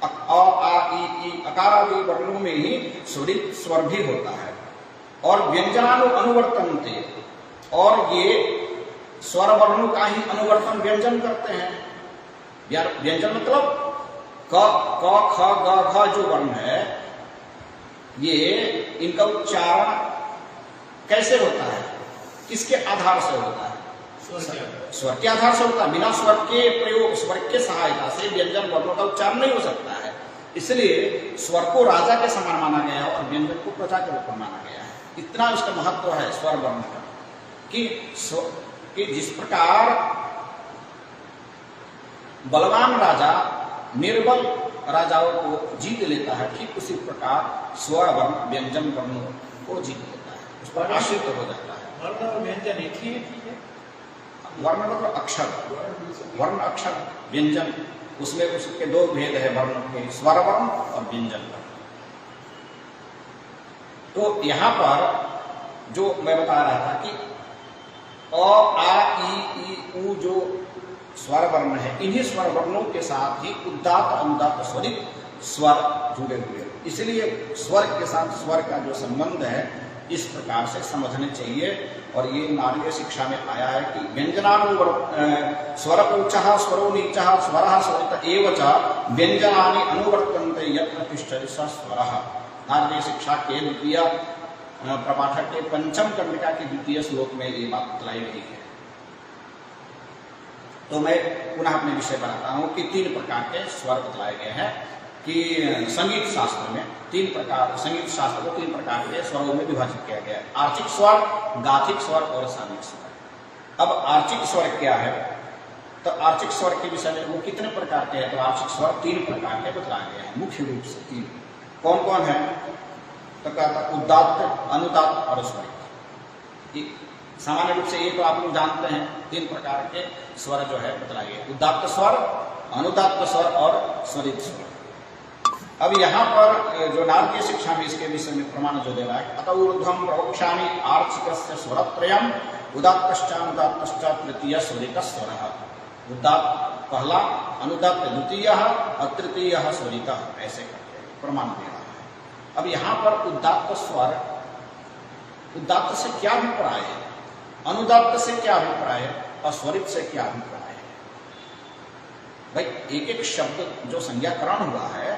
अ आ ई अकार आदि वर्णों में ही स्वरित स्वर भी होता है। और व्यंजनानु अनुवर्तनते, और ये स्वर वर्णों का ही अनुवर्तन व्यंजन करते हैं। व्यंजन मतलब क ख ग घ जो वर्ण है ये इनका उच्चारण कैसे होता है, किसके आधार से होता है? स्वर के आधार से होता है। बिना स्वर के प्रयोग, स्वर के सहायता से व्यंजन वर्णों का उच्चारण नहीं हो सकता है। इसलिए स्वर को राजा के समान माना गया है और व्यंजन को प्रजा के रूप में माना गया है। इतना उसका महत्व है स्वर वर्ण का कि जिस प्रकार बलवान राजा निर्बल राजाओं को जीत लेता है, ठीक उसी प्रकार स्वर वर्ण व्यंजन वर्णों को जीत लेता है, उस पर आश्रित हो जाता है। वर्ण और व्यंजन एक ही है। वर्ण मतलब अक्षर, वर्ण अक्षर, व्यंजन उसमें उसके 2 भेद है वर्ण के, स्वर वर्ण और व्यंजन वर्ण। तो यहाँ पर जो मैं बता रहा था कि अ आ ई उ जो स्वर वर्ण है, इन्हीं स्वर वर्णों के साथ ही उदात्त अनुदात्त स्वरित स्वर जुड़े हुए। इसलिए स्वर के साथ स्वर का जो संबंध है इस प्रकार से समझने चाहिए। और ये नारदीय शिक्षा में आया है कि व्यंजनानुवर्त स्वर ऊंचा स्वरो नीचा स्वर स्वरित एव च व्यंजनानि अनुवर्तन्ते यत्र तिष्ठति स स्वरः। नारदीय शिक्षा के द्वितीय प्रपाठक के पंचम कंडिका के द्वितीय श्लोक में ये बात बतलाई गई है। तो मैं पुनः अपने विषय पर आता हूं कि 3 प्रकार के स्वर बतलाए गए हैं कि संगीत शास्त्र में 3 प्रकार, संगीत शास्त्र को 3 प्रकार के स्वरों में विभाजित किया गया है, आर्चिक स्वर, गाथिक स्वर और सामिक स्वर। अब आर्चिक स्वर क्या है? तो आर्चिक स्वर के विषय में वो कितने प्रकार के हैं? तो आर्चिक स्वर 3 प्रकार के बतलाए गए हैं, मुख्य रूप से 3। कौन कौन है? तो कहता उदात्त, अनुदात्त और स्वरित। सामान्य रूप से ये तो आप लोग जानते हैं 3 प्रकार के स्वर जो है बतलाए गए, उदात्त स्वर, अनुदात्त स्वर और स्वरित स्वर। अब यहाँ पर जो नारदीय शिक्षा में इसके विषय में प्रमाण जो दे रहा है, अतः ऊर्ध्वं प्रवक्ष्यामि आर्चिकस्य स्वरत्रयम् उदात्तश्चानुदात्तश्च तृतीय स्वरित स्वरः। उदात्त पहला, अनुदात्त द्वितीय और तृतीय स्वरित, ऐसे करके प्रमाण दे रहा है। अब यहाँ पर उदात्त स्वर, उदात्त से क्या अभिप्राय है, अनुदात्त से क्या अभिप्राय है और स्वरित से क्या अभिप्राय है? भाई एक एक शब्द जो संज्ञाकरण हुआ है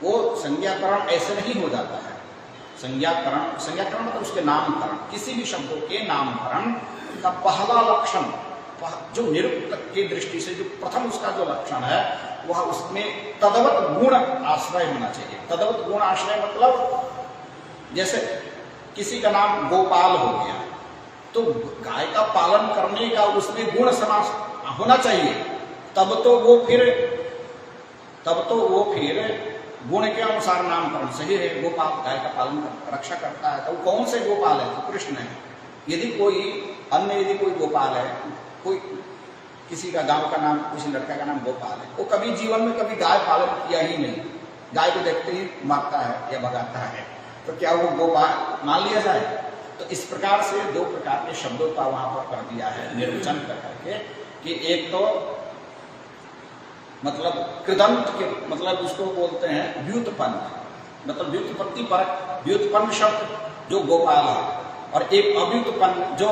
वो संज्ञाकरण ऐसे नहीं हो जाता है। संज्ञाकरण मतलब उसके नामकरण, किसी भी शब्दों के नामकरण का पहला लक्षण, जो निरुक्तक की दृष्टि से जो प्रथम उसका जो लक्षण है वह उसमें तदवत गुण आश्रय होना चाहिए। तदवत गुण आश्रय मतलब जैसे किसी का नाम गोपाल हो गया तो गाय का पालन करने का उसमें गुण समास होना चाहिए, तब तो वो फिर गुण के अनुसार नामकरण सही है। गोपाल गाय का पालन रक्षा करता है तो वो कौन से गोपाल है? तो कृष्ण है। यदि कोई गोपाल है, कोई किसी का गांव का नाम, किसी लड़का का नाम गोपाल है, वो कभी जीवन में कभी गाय पालन किया ही नहीं, गाय को देखते ही मारता है या भगाता है, तो क्या वो गोपाल मान लिया जाए? तो इस प्रकार से 2 प्रकार के शब्दों का वहां पर कर दिया है निर्वचन करके कि एक तो मतलब कृदंत के मतलब उसको बोलते हैं व्युत्पन्न, मतलब व्युत्पत्ति पर व्युत्पन्न शब्द जो गोपाल है, और एक अव्युत्पन्न जो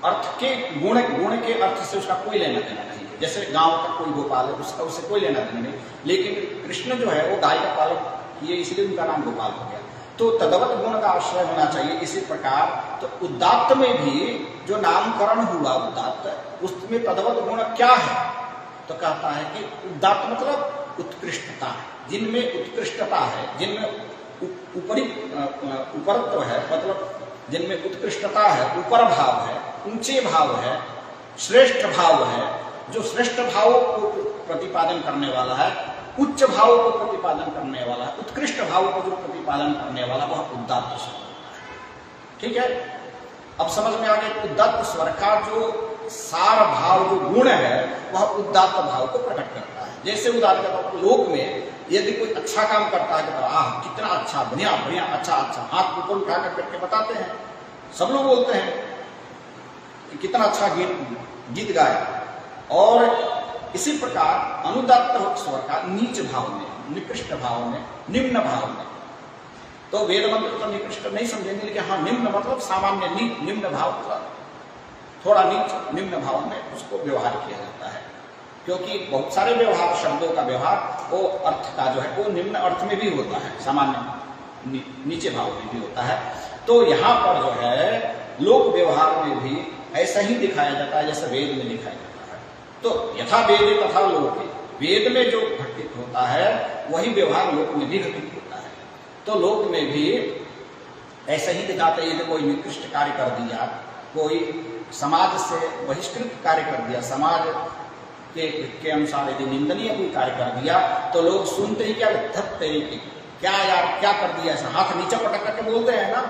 अर्थ के गुण के अर्थ से उसका कोई लेना देना नहीं है। जैसे गांव का कोई गोपाल है उसका उससे कोई लेना देना नहीं, लेकिन कृष्ण जो है वो गाय का पालन किए इसलिए उनका नाम गोपाल हो गया। तो तदवत गुण का आश्रय होना चाहिए। इसी प्रकार तो उदात्त में भी जो नामकरण हुआ उदात्त, उसमें तदवत गुण क्या है? तो कहता है कि उदात्त मतलब उत्कृष्टता है, जिनमें उत्कृष्टता है, जिनमें उपरत्व है, मतलब जिनमें उत्कृष्टता है, ऊपर भाव है, ऊंचे भाव है, श्रेष्ठ भाव है, जो श्रेष्ठ भाव को प्रतिपादन करने वाला है, उच्च भाव को प्रतिपादन करने वाला है, उत्कृष्ट भाव को जो प्रतिपादन करने वाला वह उदात्त स्वर होता है। ठीक है, अब समझ में आ गया। उदात्त स्वर का जो सार भाव जो गुण है वह उदात्त भाव को प्रकट करता है। जैसे उदाहरण के तौर पर लोक में यदि कोई अच्छा काम करता है तो आह कितना अच्छा, बढ़िया बढ़िया, अच्छा अच्छा, हाथ ऊपर उठा करके बताते हैं, सब लोग बोलते हैं कि कितना अच्छा गीत गाया। और इसी प्रकार अनुदात्त स्वर का नीच भाव में, निकृष्ट भाव में, निम्न भाव में, तो वेद मंत्र तो निकृष्ट नहीं समझेंगे, लेकिन हाँ निम्न मतलब सामान्य निम्न भाव, थोड़ा नीच निम्न भाव में उसको व्यवहार किया जाता है। क्योंकि बहुत सारे व्यवहार, शब्दों का व्यवहार वो अर्थ का जो है वो निम्न अर्थ में भी होता है, सामान्य नीचे भाव में भी होता है। तो यहाँ पर जो है लोक व्यवहार में भी ऐसा ही दिखाया जाता है जैसे वेद में दिखाया जाता है। तो यथा वेद तथा लोके, वेद में जो घटित होता है वही व्यवहार लोक में भी घटित होता है। तो लोक में भी ऐसा ही दिखाते हैं, यदि कोई निकृष्ट कार्य कर दिया, कोई समाज से बहिष्कृत कार्य कर दिया, समाज के अनुसार यदि निंदनीय कोई कार्य कर दिया, तो लोग सुनते ही क्या धत्ते, क्या यार क्या कर दिया, ऐसा हाथ नीचे पटक करके बोलते हैं ना।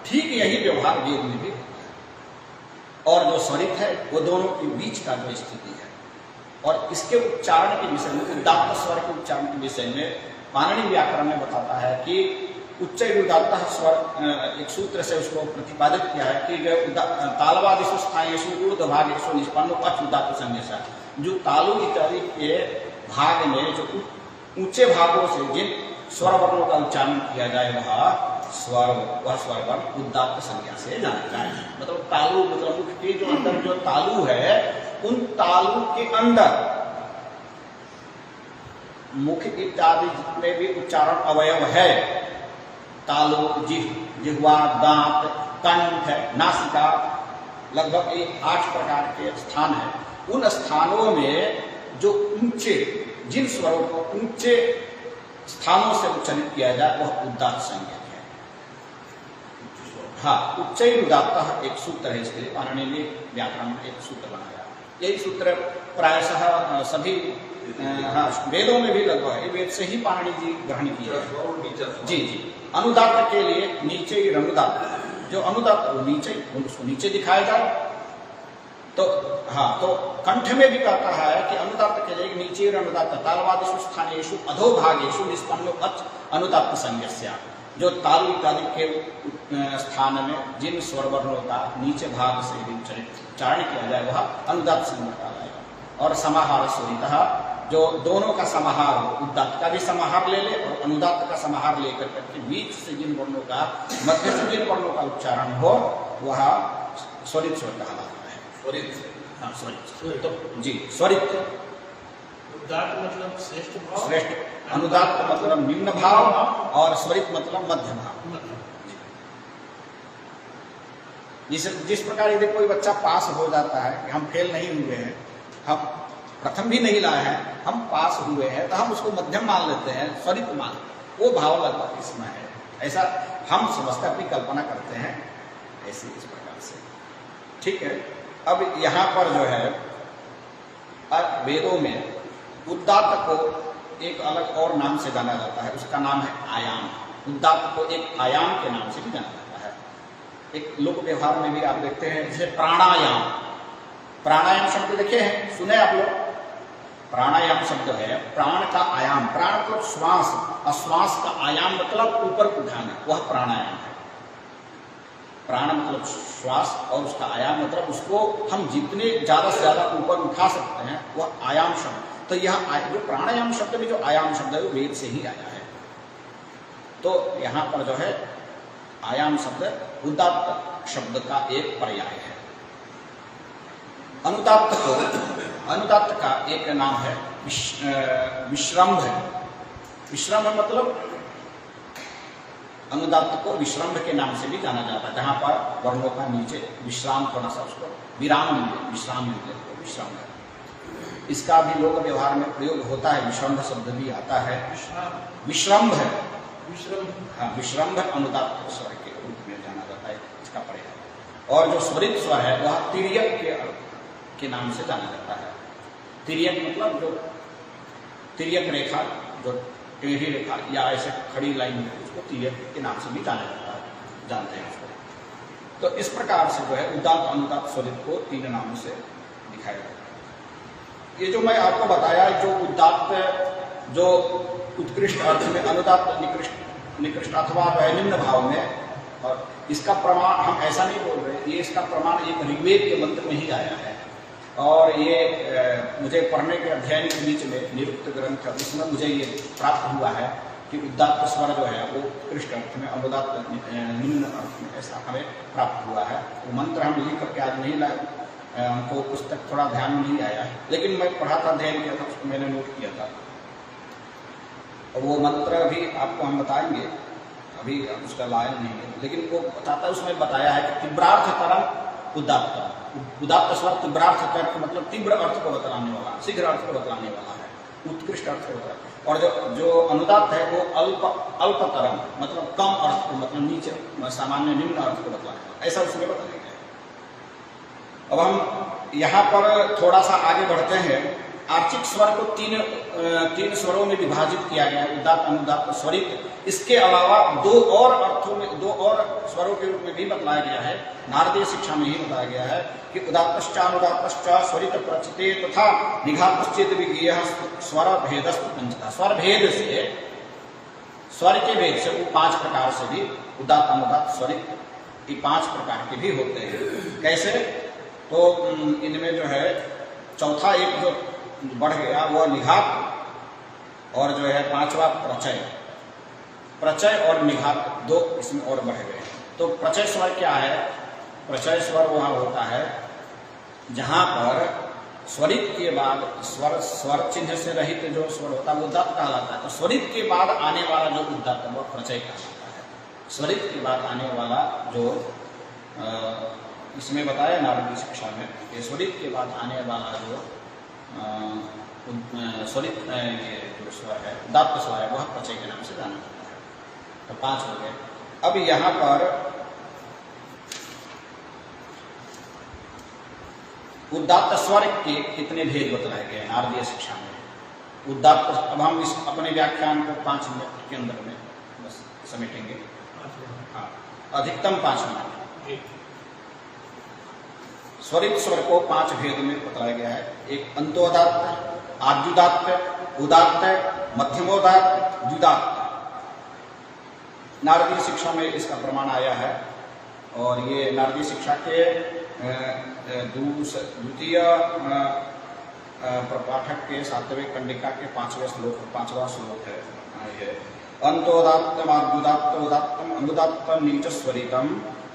ठीक यही व्यवहार वेद में भी होता है। और जो स्वरित है वो दोनों के बीच का जो स्थिति है, और इसके उच्चारण के विषय में, उदात्त स्वर के उच्चारण के विषय में पाणिनि व्याकरण में बताता है कि उच्चैरुदात्तः स्वर एक सूत्र से उसको प्रतिपादित किया है कि तालवादिषु स्थानेषु ऊर्ध्वभागेषु निष्पन्नो अच उदात्त संज्ञा। जो तालु इत्यादि के भाग में जो ऊंचे भागों से जिन स्वर वर्णों का उच्चारण किया जाए वह स्वर वर्ण उदात्त संज्ञा से जाना जाए। मतलब तालु मतलब मुख के जो अंदर जो तालु है, उन तालु के अंदर मुख इत्यादि जितने भी उच्चारण अवयव है, तालु, जिह्वा, दांत, कंठ, नासिका, लगभग 8 प्रकार के स्थान है। उन स्थानों में जो ऊंचे जिन स्वरों को ऊंचे स्थानों से उच्चारित किया जाए वह उदात्त संज्ञा है। हाँ, उच्चैरुदात्तः एक सूत्र है, इसके लिए पाणिनि ने व्याकरण में एक सूत्र बनाया। यही सूत्र प्रायशः सभी वेदों में भी लगभग है, वेद से ही पाणिनि जी ग्रहण किए हैं। जी जी, अनुदात्त के लिए नीचे ही अनुदात्त, जो अनुदात्त वो नीचे, उसको नीचे दिखाया जाए। तो हाँ, तो कंठ में भी कहता है कि अनुदात्त के लिए नीचे अनुदात्त तालवादिषु स्थानेषु अधोभागेषु निष्पन्नो अच अनुदात्त संज्ञा। जो ताल इत्यादि के स्थान में जिन स्वर वर्णों का नीचे भाग से उच्चारण किया जाए वह अनुदात्त संज्ञा कहलाएगा। और समाहार स्वरितः, जो दोनों का समाहार हो, उदात्त का भी समाहार ले ले और अनुदात्त का समाहार लेकर करके बीच से जिन वर्णों का, मध्य से जिन वर्णों का उच्चारण हो वह स्वरित स्वर कहलाता है। स्वरित, हाँ स्वरित, तो जी स्वरित। उदात्त मतलब श्रेष्ठ भाव, श्रेष्ठ, अनुदात्त मतलब निम्न भाव और स्वरित मतलब मध्य भाव। जिस प्रकार यदि कोई बच्चा पास हो जाता है कि हम फेल नहीं हुए हैं, हम प्रथम भी नहीं लाए हैं, हम पास हुए हैं, तो हम उसको मध्यम मान लेते हैं, स्वरित मान, वो भाव लगभग इसमें है। ऐसा हम समझकर अपनी कल्पना करते हैं, ऐसे इस प्रकार से। ठीक है, अब यहाँ पर जो है वेदों में उदात्त को एक अलग और नाम से जाना जाता है, उसका नाम है आयाम। उदात्त को एक आयाम के नाम से भी जाना जाता है। एक लोक व्यवहार में भी आप देखते हैं, जैसे प्राणायाम, प्राणायाम शब्द देखे हैं, सुने आप लोग? प्राणायाम शब्द है प्राण का आयाम, प्राण मतलब श्वास, अश्वास का आयाम मतलब ऊपर उठाना, वह प्राणायाम है। प्राण मतलब श्वास और उसका आयाम मतलब उसको हम जितने ज्यादा से ज्यादा ऊपर उठा सकते हैं वह आयाम शब्द। तो यह जो प्राणायाम शब्द में जो आयाम शब्द है वो वेद से ही आया है। तो यहाँ पर जो है आयाम शब्द उदात्त शब्द का एक पर्याय है। अनुदात्त का एक नाम है विश्रम्भ है। विश्रम्भ मतलब अनुदात्त को विश्रम्भ के नाम से भी जाना जाता है, जहां पर वर्णों का नीचे विश्राम, थोड़ा सा उसको विराम मिले, विश्राम मिले तो विश्राम है। इसका भी लोक व्यवहार में प्रयोग होता है, विश्रम्भ शब्द भी आता है। विश्रम्भ है, हाँ, विश्रम्भ अनुदात्त स्वर के रूप में जाना जाता है, इसका पर्याय। और जो स्वरित स्वर है वह तिर्यक के नाम से जाना जाता है। तिर्यक मतलब जो तिर्यक रेखा, जो टेढ़ी रेखा या ऐसे खड़ी लाइन, उसको तिर्यक के नाम से भी जाना जाता है, जानते हैं उसको। तो इस प्रकार से जो है उदात्त अनुदात्त स्वरित को 3 नामों से दिखाया जाता है। ये जो मैं आपको बताया, जो उदात्त जो उत्कृष्ट अर्थ में, अनुदात्त निकृष्ट अथवा निम्न भाव में, और इसका प्रमाण हम ऐसा नहीं बोल रहे, ये इसका प्रमाण एक ऋग्वेद के मंत्र में ही आया है। और ये मुझे पढ़ने के अध्ययन के बीच में निरुक्त ग्रंथ, उसमें मुझे ये प्राप्त हुआ है कि उदात्त स्वर जो है वो उत्कृष्ट अर्थ में, अनुदात्त निम्न अर्थ में, ऐसा हमें प्राप्त हुआ है। वो मंत्र हम लिख करके आज नहीं लाए, हमको पुस्तक थोड़ा ध्यान में नहीं आया, लेकिन मैं पढ़ा था, अध्ययन किया था, उसको मैंने नोट किया था। और वो मंत्र भी आपको हम बताएंगे, अभी उसका लायन नहीं है, लेकिन वो बताता है, उसमें बताया है कि तीव्रार्थ तरम उदात्त, उदात्त स्वर तीव्रार्थ तर्क मतलब तीव्र अर्थ को बतलाने वाला, शीघ्र अर्थ को बतलाने वाला है, उत्कृष्ट अर्थ को बतलाने। और जो अनुदात्त है वो अल्पतरम मतलब कम अर्थ को, मतलब नीचे सामान्य निम्न अर्थ को बतलाने वाला, ऐसा उसमें बताया गया है। अब हम यहाँ पर थोड़ा सा आगे बढ़ते हैं। आर्चिक स्वर को तीन स्वरों में विभाजित किया गया है, उदात्त, अनुदात्त, स्वरित। इसके अलावा 2 और अर्थों में, 2 और स्वरों के रूप में भी बतलाया गया है। नारदीय शिक्षा में ही बताया गया है कि उदात्तश्च अनुदात्तश्च स्वरित प्रचिते तथा निघातश्चेत विज्ञेयः स्वर भेदस्तु पंचतः। स्वर भेद से स्वर के भेद से वो 5 प्रकार से भी उदात्त अनुदात्त स्वरित ये 5 प्रकार के भी होते हैं। कैसे? तो इनमें जो है चौथा एक जो बढ़ गया वह निघात और जो है 5वां प्रचय। प्रचय और निघात 2 इसमें और बढ़ गए। तो प्रचय स्वर क्या है? प्रचय स्वर वहाँ होता है जहाँ पर स्वरित के बाद स्वर चिन्ह से रहित जो स्वर होता है वो उदात्त कहलाता है। तो स्वरित के बाद आने वाला जो उदात्त है वो प्रचय कहलाता है। स्वरित के बाद आने वाला जो इसमें बताया नारदीय शिक्षा में कि स्वरित के बाद आने वाला जो स्वरित ये जो स्वर है उदात्त स्वर है वह प्रचय के नाम से जाना जाता है। तो 5 हो गए। अब यहाँ पर उदात्त स्वर के कितने भेद बतलाए गए नारदीय शिक्षा में? उदात्त, अब हम इस अपने व्याख्यान को 5 मिनट के अंदर में बस समेटेंगे। हाँ, अधिकतम 5 मिनट। स्वरित स्वर को 5 भेद में बतलाया गया है। एक अंतोदात्त, आद्युदात्त, उदात्त, मध्यमोदात्त, द्विदात्त। नारदीय शिक्षा में इसका प्रमाण आया है और ये नारदीय शिक्षा के द्वितीय प्रपाठक के 7वें कंडिका के 5वां श्लोक है ये। अंतोदात्तम आद्युदात्त उदात्तम अनुदात्तम नीच स्वरितम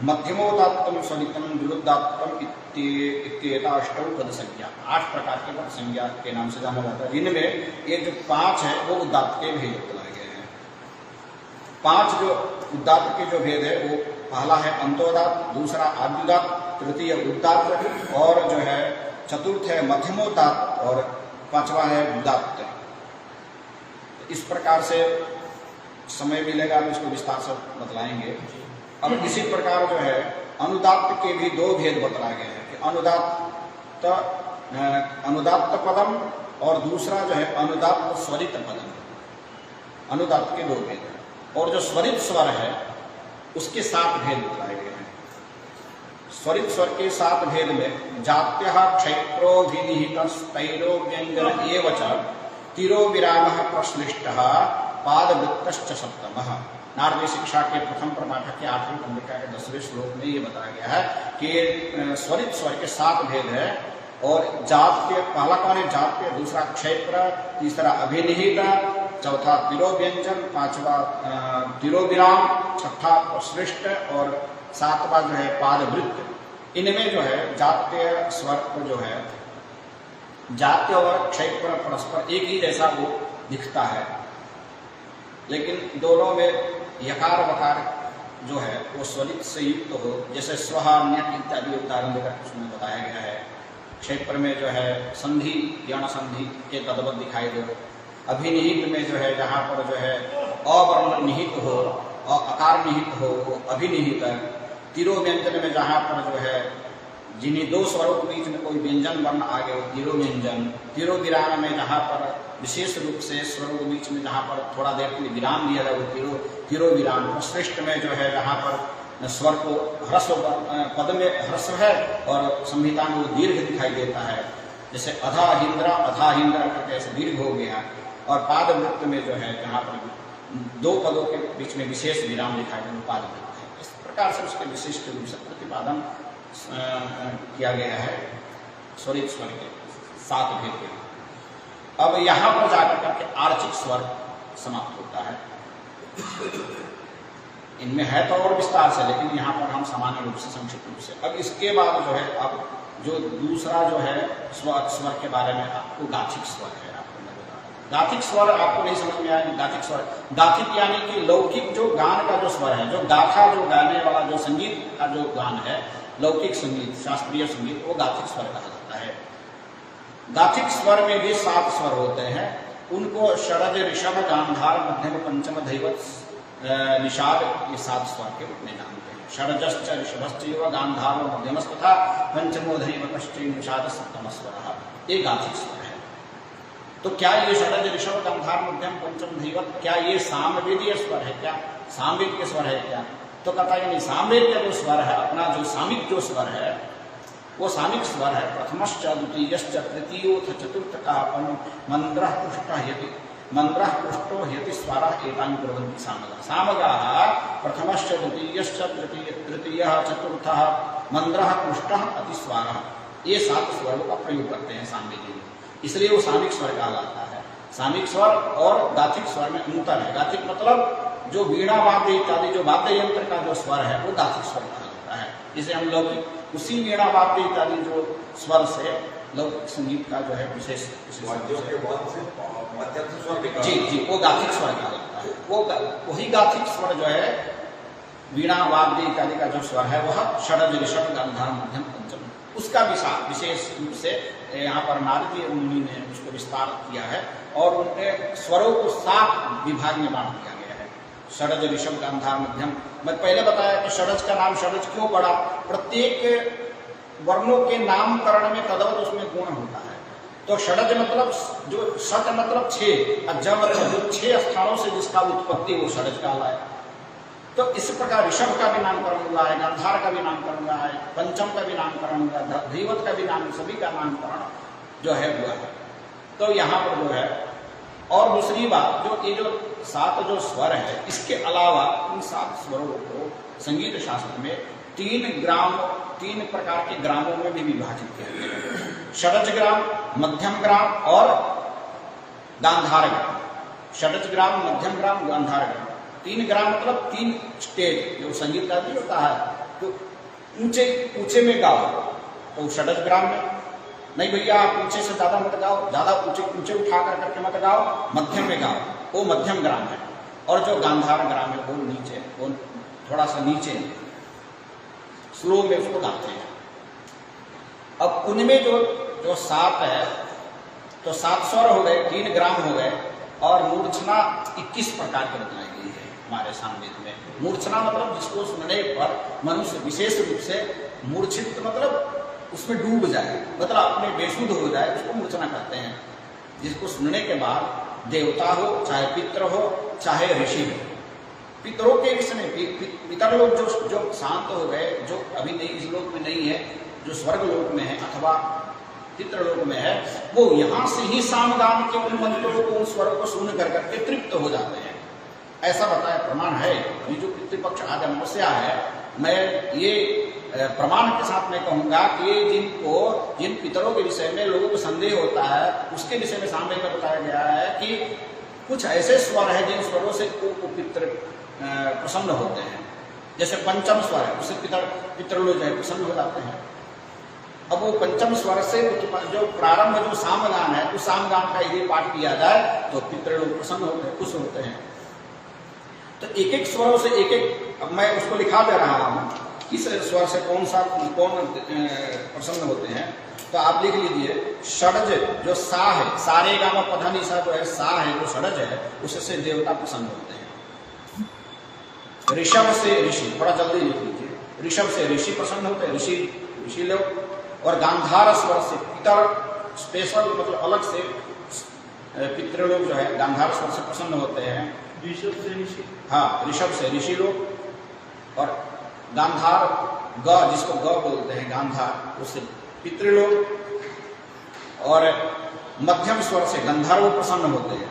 मध्यमोदात्तम स्वरितम द्विरुदात्तम इत्येता 8 पद संज्ञा। 8 प्रकार के पद संज्ञा के नाम से जाना जाता है। इनमें ये जो 5 है वो उदात्त के भेद बतलाए गए हैं। 5 जो उदात्त के जो भेद है वो पहला है अंतोदात्त, दूसरा आद्युदात्त, तृतीय उदात्त और जो है चतुर्थ है मध्यमोदात्त और 5वां है उदात्त। इस प्रकार से समय मिलेगा तो इसको विस्तार से बतलाएंगे। अब इसी प्रकार जो है अनुदात्त के भी 2 भेद बतलाए गए हैं कि अनुदात्त पदम और दूसरा जो है अनुदात्त स्वरित पदम। अनुदात्त के 2 भेद हैं और जो स्वरित स्वर है उसके 7 भेद बतलाए गए हैं। स्वरित स्वर के 7 भेद में जात्य क्षैत्रो विनिहित तैरो व्यंजन एव च तिरो विराम प्रश्लिष्ट पादवृत्तश्च सप्तमः। नारदीय शिक्षा के प्रथम प्रपाठक के 8वीं कंडिका के 10वें श्लोक में ये बताया गया है कि स्वरित स्वर के 7 भेद है और जात्य, पहला कौन है? जात्य, दूसरा क्षेत्र, तीसरा अभिनिहित, चौथा तिरो व्यंजन, 5वां तिरो विराम, 6ठा प्रश्लिष्ट और 7वां जो है पादवृत्त। इनमें जो है जात्य स्वर को जो है जात्य और क्षेत्र परस्पर एक ही जैसा वो दिखता है, लेकिन दोनों में यकार वकार जो है वो स्वरित से युक्त हो। जैसे स्व न्यक इत्यादि उदाहरण देकर उसमें बताया गया है। क्षेत्र में जो है संधि यण संधि के तद्वत दिखाई दे। अभिनिहित में जो है जहाँ पर जो है अवर्ण निहित हो और अकार निहित हो वो अभिनिहित है। तिरो व्यंजन में जहाँ पर जो है जिन्हीं 2 स्वरों के बीच में कोई व्यंजन वर्ण आ गया वो तिरो व्यंजन। तिरो विराम में जहाँ पर विशेष रूप से स्वरों के बीच में जहाँ पर थोड़ा देर के लिए विराम दिया जाए वो तिरो विराम। प्रश्लिष्ट में जो है जहाँ पर स्वर को ह्रस्व पद में ह्रस्व है और संहिता में वो दीर्घ दिखाई देता है। जैसे अधा हिंद्रा करके ऐसे दीर्घ हो गया। और पादवृत्त में जो है जहाँ पर 2 पदों के बीच में विशेष विराम दिखाई दे वो पादवृत्त है। इस प्रकार से उसके विशिष्ट रूप से प्रतिपादन किया गया है स्वरित स्वर के 7 भेद के। अब यहाँ पर जाकर करके आर्चिक स्वर समाप्त होता है। इनमें है तो और विस्तार से, लेकिन यहाँ पर हम सामान्य रूप से संक्षिप्त रूप से। अब इसके बाद जो है अब जो दूसरा जो है स्वर के बारे में आपको गाथिक स्वर है। आपको मैं बता रहा गाथिक स्वर आपको नहीं समझ में आया। गाथिक स्वर, गाथिक यानी कि लौकिक जो गान का जो स्वर है, जो गाथा जो गाने वाला जो संगीत का जो गान है, लौकिक संगीत, शास्त्रीय संगीत, वो गाथिक स्वर कहा जाता है। गाथिक स्वर में भी 7 स्वर होते हैं। उनको षडज, ऋषभ, गांधार, मध्यम, पंचम, धैवत, निषाद ये 7 स्वर के रूप में जानते हैं। षडजश्च ऋषभश्च गांधार मध्यमस्तथा पंचमो धैवतश्च निषाद सप्तम स्वर। ये गाथिक स्वर है। तो क्या ये षडज, ऋषभ, गांधार, मध्यम, पंचम, धैवत क्या ये सामवेदीय स्वर है? क्या सामवेद के स्वर है क्या? तो कहता है नहीं, सामवेद का जो स्वर है, अपना जो सामिक जो स्वर है वो सामिक स्वर है। प्रथमश्च द्वितीयश्च तृतीयोथ चतुर्थ का मंद्र पृष्ठ यदि मंद्रः पुष्टो ह्यति स्वारः एतानि कुर्वन्ति सामगाः। सामगाः प्रथमश्च द्वितीयश्च तृतीयः चतुर्थः मंद्रः पुष्टः अति स्वारः, ये 7 स्वरों का प्रयोग करते हैं सामने के लिए, इसलिए वो सामिक स्वर कहलाता है। सामिक स्वर और गाथिक स्वर में अंतर है। गाथिक मतलब जो वीणा वाद्य इत्यादि जो वाद्य यंत्र का जो स्वर है वो गाथिक स्वर कहलाता है। जिसे हम लौकिक उसी वीणा वाद्य इत्यादि जो स्वर से लौकिक संगीत का जो है विशेष वाद्यों के बाद से मध्यम से स्वर निकाला। जी वो गाथिक स्वर कहलाता है। वो वही गाथिक स्वर जो है वीणा वाद्य इत्यादि का जो स्वर है वह षड्ज ऋषभ गांधार मध्यम पंचम, उसका विशेष रूप से यहाँ पर नारदीय मुनि ने उसको विस्तार किया है और उनके स्वरों को 7 विभाग में बांट दिया गया है। षड्ज ऋषभ गांधार मध्यम। मैं पहले बताया कि षड्ज का नाम षड्ज क्यों पड़ा, प्रत्येक वर्णों के नामकरण में तदवत उसमें गुण होता है। तो षड्ज मतलब जो षट मतलब 6 और ज मतलब जो 6 स्थानों से जिसका उत्पत्ति वो षड्ज कहलाए। तो इस प्रकार ऋषभ का भी नामकरण हुआ है, गांधार का भी नामकरण हुआ है, पंचम का भी नामकरण हुआ है, धैवत का भी नाम, सभी का नामकरण जो है हुआ है। तो यहाँ पर जो है और दूसरी बात जो ये जो 7 जो स्वर है इसके अलावा इन 7 स्वरों को संगीत शास्त्र में 3 प्रकार के ग्रामों में भी विभाजित किया गया है। षड्ज ग्राम, मध्यम ग्राम और गांधार ग्राम। षड्ज ग्राम, मध्यम ग्राम, गांधार ग्राम। 3 ग्राम मतलब 3 स्टेज जो संगीत का भी होता है। तो ऊंचे में गाओ तो षड्ज ग्राम में, नहीं भैया आप ऊंचे से ज्यादा मत गाओ, ज्यादा ऊंचे उठा करके मत गाओ, मध्यम में गाओ, वो मध्यम ग्राम है। और जो गांधार ग्राम है वो नीचे, वो थोड़ा सा नीचे स्लो में उसको गाते हैं। अब उनमें जो 7 है तो 7 स्वर हो गए, 3 ग्राम हो गए और मूर्छना 21 प्रकार की बताई गई है हमारे सामने में। मूर्छना मतलब जिसको सुनने पर मनुष्य विशेष रूप से मूर्छित मतलब उसमें डूब जाए, मतलब अपने बेसुध हो जाए, उसको मूर्छना कहते हैं। जिसको सुनने के बाद देवता हो, चाहे पितृ हो, चाहे ऋषि हो, पितरों के विषय में पितर लोग जो शांत हो गए, जो अभी नहीं इस लोक में नहीं है, जो स्वर्ग लोक में है अथवा पितृलोक में है, वो यहाँ से ही सामगान के उन मंत्रों को, उन स्वरों को सुन करके तृप्त हो जाते हैं। ऐसा बताया प्रमाण है। ये जो पितृपक्ष आज अमावस्या है, मैं ये प्रमाण के साथ मैं कहूंगा कि जिन पितरों के विषय में लोगों को संदेह होता है उसके विषय में सामने में बताया गया है कि कुछ ऐसे स्वर है जिन स्वरों से पितृ प्रसन्न होते हैं। जैसे पंचम स्वर है, उससे पितृलोक जो है प्रसन्न हो जाते हैं। अब वो पंचम स्वर से जो प्रारंभ जो सामगान है, उस सामगान का यदि पाठ किया जाए तो पितृलोक प्रसन्न होते हैं, खुश होते हैं। तो एक स्वरों से एक अब मैं उसको लिखा दे रहा हूं किस स्वर से कौन प्रसन्न होते हैं। तो आप लिख लीजिए, षड्ज जो सा है, सारे गामा पधानी सा जो है, सा है जो षड्ज है, उससे देवता प्रसन्न होते हैं। ऋषभ से ऋषि, थोड़ा जल्दी लिख लीजिए, ऋषभ से ऋषि प्रसन्न होते हैं, ऋषि लोग। और गांधार स्वर से पितर, स्पेशल मतलब अलग से पितृलोक जो है गांधार स्वर से प्रसन्न होते हैं। ऋषभ से ऋषि, हाँ ऋषभ से ऋषि लोग। और गांधार ग जिसको ग बोलते हैं गांधार, उससे पितृलोक। और मध्यम स्वर से गंधर्व प्रसन्न होते हैं,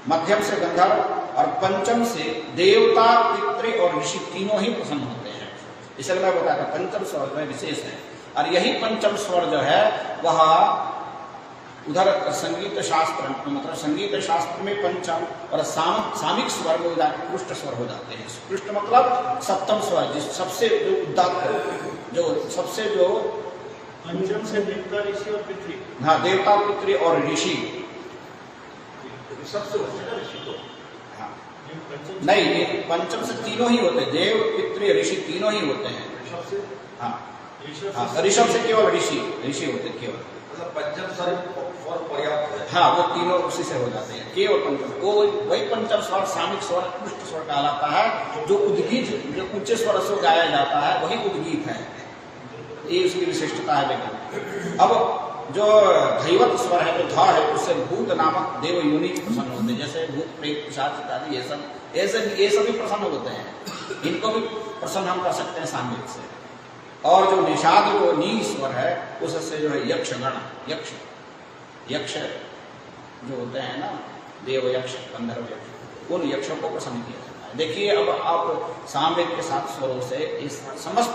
मध्यम से गंधर्व। और पंचम से देवता, पितृ और ऋषि तीनों ही प्रसन्न होते हैं। इसलिए मैं बताया था पंचम स्वर में विशेष है। और यही पंचम स्वर जो है वह उधर संगीत शास्त्र मतलब संगीत शास्त्र में पंचम और सामिक स्वर में पृष्ठ स्वर हो जाते हैं। पृष्ठ मतलब सप्तम स्वर, जिस सबसे जो उदात्त, जो सबसे जो पंचम से देवता, ऋषि और पितृ। हाँ, देवता, पितृ और ऋषि। सबसे ऋषि को हाँ नहीं, ये पंचम से तीनों ही होते हैं, देव, पितृ, ऋषि तीनों ही होते हैं। ऋषभ से, हाँ ऋषभ से केवल ऋषि होते हैं केवल। मतलब पंचम स्वर पर्याप्त है। हाँ, वो तीनों उसी से हो जाते हैं, केवल पंचम। वो वही पंचम स्वर सामिक स्वर पृष्ठ स्वर कहलाता है। जो उद्गीत, जो ऊंचे स्वर से गाया जाता है वही उद्गीत है, ये उसकी विशिष्टता है। लेकिन अब जो धैवत स्वर है, जो ध है, उससे भूत नामक देव योनि प्रसन्न होते हैं। जैसे भूत, प्रेत, पिशाच इत्यादि ये सब भी प्रसन्न होते हैं। इनको भी प्रसन्न हम कर सकते हैं सामने से। और जो निषाद जो नी स्वर है, उससे जो है यक्ष गण, यक्ष यक्ष जो होते हैं ना, देव यक्ष, गंधर्व यक्ष, उन यक्षों को प्रसन्न किया जाता है। देखिए अब आप सामवेद के 7 स्वरों से इस समस्त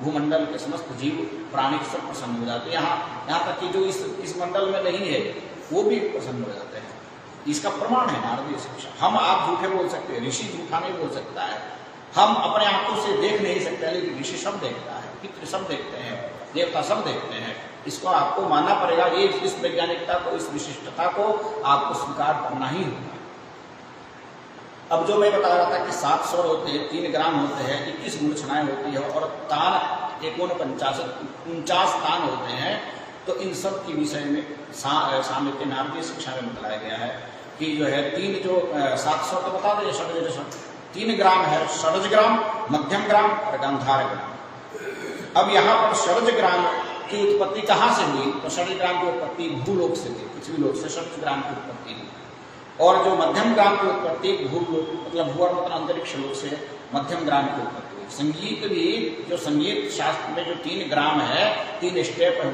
भूमंडल के समस्त जीव प्राणी सब प्रसन्न हो जाते हैं। यहाँ तक कि जो इस मंडल में नहीं है वो भी प्रसन्न हो जाते हैं। इसका प्रमाण है नारदीय शिक्षा। हम आप झूठे बोल सकते हैं, ऋषि झूठा नहीं बोल सकता है। हम अपने आंखों से देख नहीं सकते, लेकिन ऋषि सब देखता है, पितृ सब देखते हैं, देवता सब देखते हैं। इसको आपको मानना पड़ेगा। ये इस वैज्ञानिकता को, इस विशिष्टता को आपको स्वीकार करना ही होगा। अब जो मैं बता रहा था कि 7 स्वर होते हैं, 3 ग्राम होते हैं, 21 मूर्छनाएं होती है और तान 49 तान होते हैं। तो इन सब के विषय में सामने के नारदीय शिक्षा में बताया गया है कि जो है 7 स्वर तो बता दें, षडज 3 ग्राम है, षडज ग्राम, मध्यम ग्राम और गांधार ग्राम। अब यहाँ पर षडज ग्राम की उत्पत्ति कहाँ से हुई? तो षडज ग्राम की उत्पत्ति भूलोक से थी, पृथ्वी लोक से षडज ग्राम की उत्पत्ति हुई। और जो मध्यम ग्राम की उत्पत्ति भूलोक मतलब भूअर्थ अंतरिक्ष लोक से मध्यम ग्राम की उत्पत्ति हुई। संगीत भी, जो संगीत शास्त्र में जो 3 ग्राम है, 3 स्टेप है,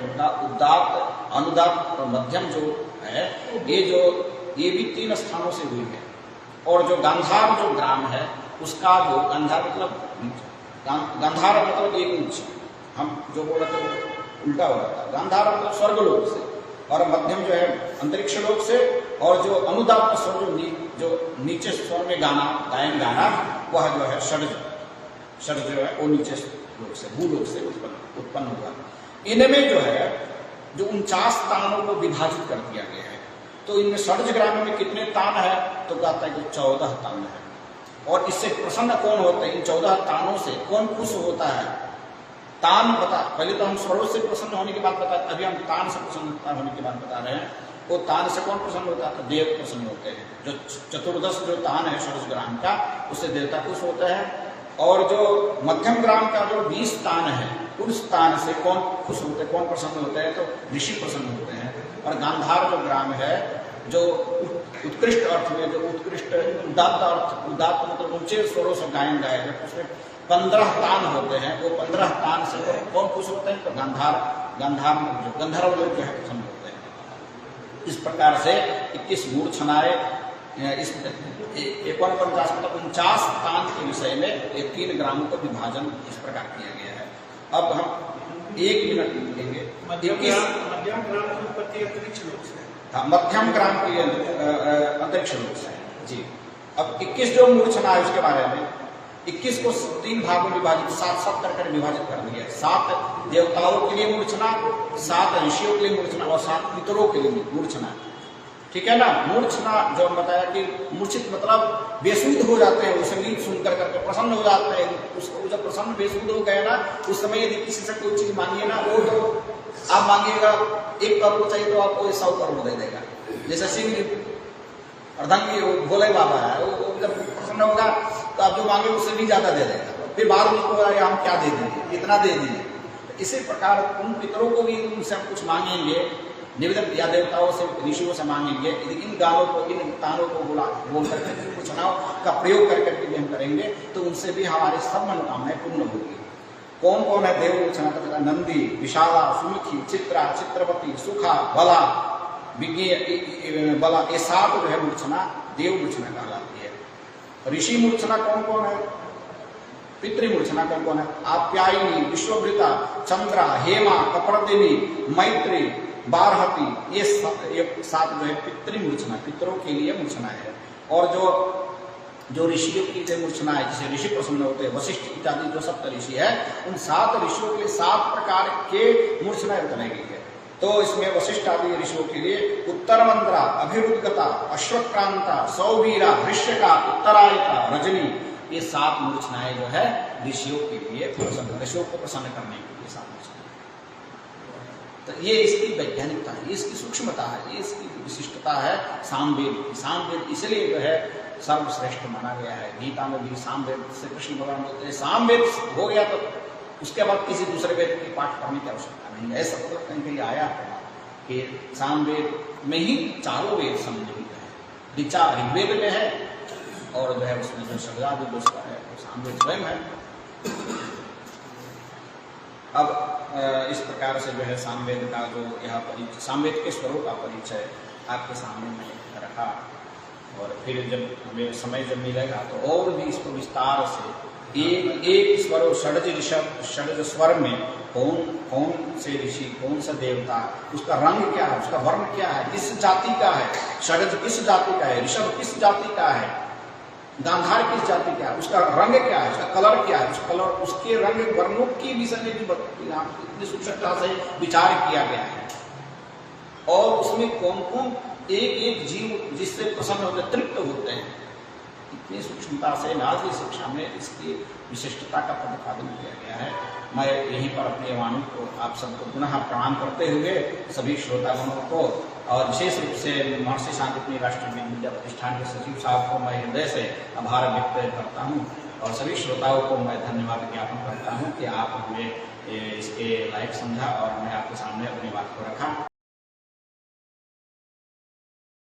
उदात्त, अनुदात्त और मध्यम जो है, ये भी 3 स्थानों से हुई है। और जो गांधार जो ग्राम है, उसका जो गांधार मतलब एक उच्च, हम जो बोल रहे थे उल्टा हो रहा था। गांधार मतलब स्वर्गलोक से, और मध्यम जो है अंतरिक्ष लोक से, और जो अनुदात्त स्वर जो नीचे स्वर में गायन गाना, वह जो है षड जो है वो नीचे लोक से, भूलोक से उत्पन्न हुआ। इनमें जो है जो 49 तानों को विभाजित कर दिया गया है। तो इनमें षडज ग्राम में कितने तान है? तो कहता है कि 14 तान है। और इससे प्रसन्न कौन होते हैं? इन 14 तानों से कौन खुश होता है? तान बता, पहले तो हम स्वरों से प्रसन्न होने की बात बता, अभी हम तान से प्रसन्न होने की बात बता रहे हैं। वो तान से कौन प्रसन्न होता है? तो देव प्रसन्न होते हैं। जो 14 जो तान है षडज ग्राम का, उससे देवता खुश होता है। और जो मध्यम ग्राम का जो 20 तान है, उस तान से कौन खुश होते हैं, कौन प्रसन्न होते हैं? तो ऋषि प्रसन्न होते हैं। और गांधार जो ग्राम है, जो उत्कृष्ट अर्थ में, जो उत्कृष्ट उदात्त अर्थ, उदात्त मतलब ऊंचे स्वरों से गायन गाया है, उसमें 15 तान होते हैं। वो 15 तान से कौन खुश होते हैं? तो गंधर्व लोग जो है प्रसन्न होते हैं। इस प्रकार से 21 मूर्छनाएं, इस 49 मतलब 49 तान के विषय में ये 3 ग्रामों का विभाजन इस प्रकार किया गया है। अब हम 1 मिनट लेंगे। मध्यम ग्राम की उत्पत्ति अंतरिक्ष लोक से। हाँ, मध्यम ग्राम की अंतरिक्ष लोक से जी। अब 21 जो मूर्छना है उसके बारे में, 21 को 3 भागों में विभाजित, 7 कर विभाजित कर दिया। 7 देवताओं के लिए मूर्छना, 7 ऋषियों के लिए मूर्छना और 7 पितरों के लिए मूर्छना। ठीक है ना? मूर्छना जो हम बताया कि मूर्छित मतलब बेसुध हो जाते हैं, वो संगीत सुनकर करके प्रसन्न हो जाते हैं। उसको जब प्रसन्न बेसुध हो गए ना, उस समय यदि किसी से कोई चीज मांगिए ना, वो तो आप मांगिएगा 1 करोड़ चाहिए तो आपको 100 करोड़ दे देगा। जैसे सिंह जी अर्धंगी भोले बाबा है, वो जब प्रसन्न होगा तो आप जो मांगे उससे भी ज्यादा दे देगा। फिर बाद में उसको हम क्या दे देंगे, इतना दे दीजिए। इसी प्रकार उन पितरों को भी उनसे हम कुछ मांगेंगे, निवेदन या देवताओं से, ऋषियों से मांगेंगे। यदि इन गानों को, इन तानों को बोल करके मूर्छनाओं का प्रयोग करके भी हम करेंगे तो उनसे भी हमारे सब मनोकामनाएं पूर्ण होगी। कौन कौन है देव मूर्छना? तो नंदी, विशाला, सुमुखी, चित्रा, चित्रवती, सुखा, बला, बला, ये 7 जो है मूर्छना देव मूर्छना कहलाती है। ऋषि मूर्छना कौन कौन है? पितृ मूर्छना कौन कौन है? आप्यायनी, विश्वभृता, चंद्रा, हेमा, कपर्दिनी, मैत्री, बारहती, ये 7 जो है पितृ मूर्छना, पितरों के लिए मूर्छना है। और जो ऋषियों की जो मूर्छना है, जिसे ऋषि प्रसन्न होते हैं, वशिष्ठ इत्यादि जो 7 ऋषि है, उन 7 ऋषियों के लिए 7 प्रकार के मूर्छनाएं बताई गई है। तो इसमें वशिष्ठ आदि ऋषियों के लिए उत्तरमंद्रा, अभिरुद्गता, अश्वक्रांता, सौवीरा, हृष्यका, उत्तरायिता, रजनी, ये 7 मूर्छनाएं जो है ऋषियों के लिए प्रसन्न, ऋषियों को प्रसन्न करने के लिए 7 मूर्छनाएं। तो ये इसकी वैज्ञानिकता है, ये इसकी सूक्ष्मता है, ये इसकी विशिष्टता है सामवेद। सामवेद इसलिए जो है सर्वश्रेष्ठ माना गया है। गीता में भी सामवेद से कृष्ण भगवान बोलते हैं, सामवेद हो गया तो उसके बाद किसी दूसरे वेद की पाठ पढ़ने की आवश्यकता नहीं है। ऐसा मतलब कहीं आया है कि सामवेद में ही 4 वेद सम्मिलित है। ऋचा ऋग्वेद में है, और जो है उसमें जो शब्दादि दोष है वो सामवेद स्वयं है। अब इस प्रकार से जो है सामवेद का जो यह परिचय, सामवेद के स्वरों का परिचय आपके सामने मैं रखा। और फिर जब हमें समय जब मिलेगा तो और भी इसको विस्तार से एक एक स्वर, षडज ऋषभ, षडज स्वर में कौन से ऋषि, कौन सा देवता, उसका रंग क्या है, उसका वर्ण क्या है, किस जाति का है, षडज किस जाति का है, ऋषभ किस जाति का है, गांधार किस जाति का है, उसका रंग क्या है, उसका कलर क्या है, उस कलर, उसके रंग वर्णों के विषय में भी इतनी सूक्ष्मता से विचार किया गया है। और उसमें कौन कौन एक एक जीव जिससे प्रसन्न होते, तृप्त होते हैं, इतनी सूक्ष्मता से नारदीय शिक्षा में इसकी विशिष्टता का प्रतिपादन किया गया है। मैं यहीं पर अपनी वाणी को आप सबको पुनः प्रणाम करते हुए सभी श्रोतागणों को और विशेष रूप से महर्षि शांतिपुनी राष्ट्रीय विद्या प्रतिष्ठान के सचिव साहब को मैं हृदय से आभार व्यक्त करता हूँ और सभी श्रोताओं को मैं धन्यवाद ज्ञापन करता हूँ कि आप हमें इसके लायक समझा और मैं आपके सामने अपनी बात को रखा।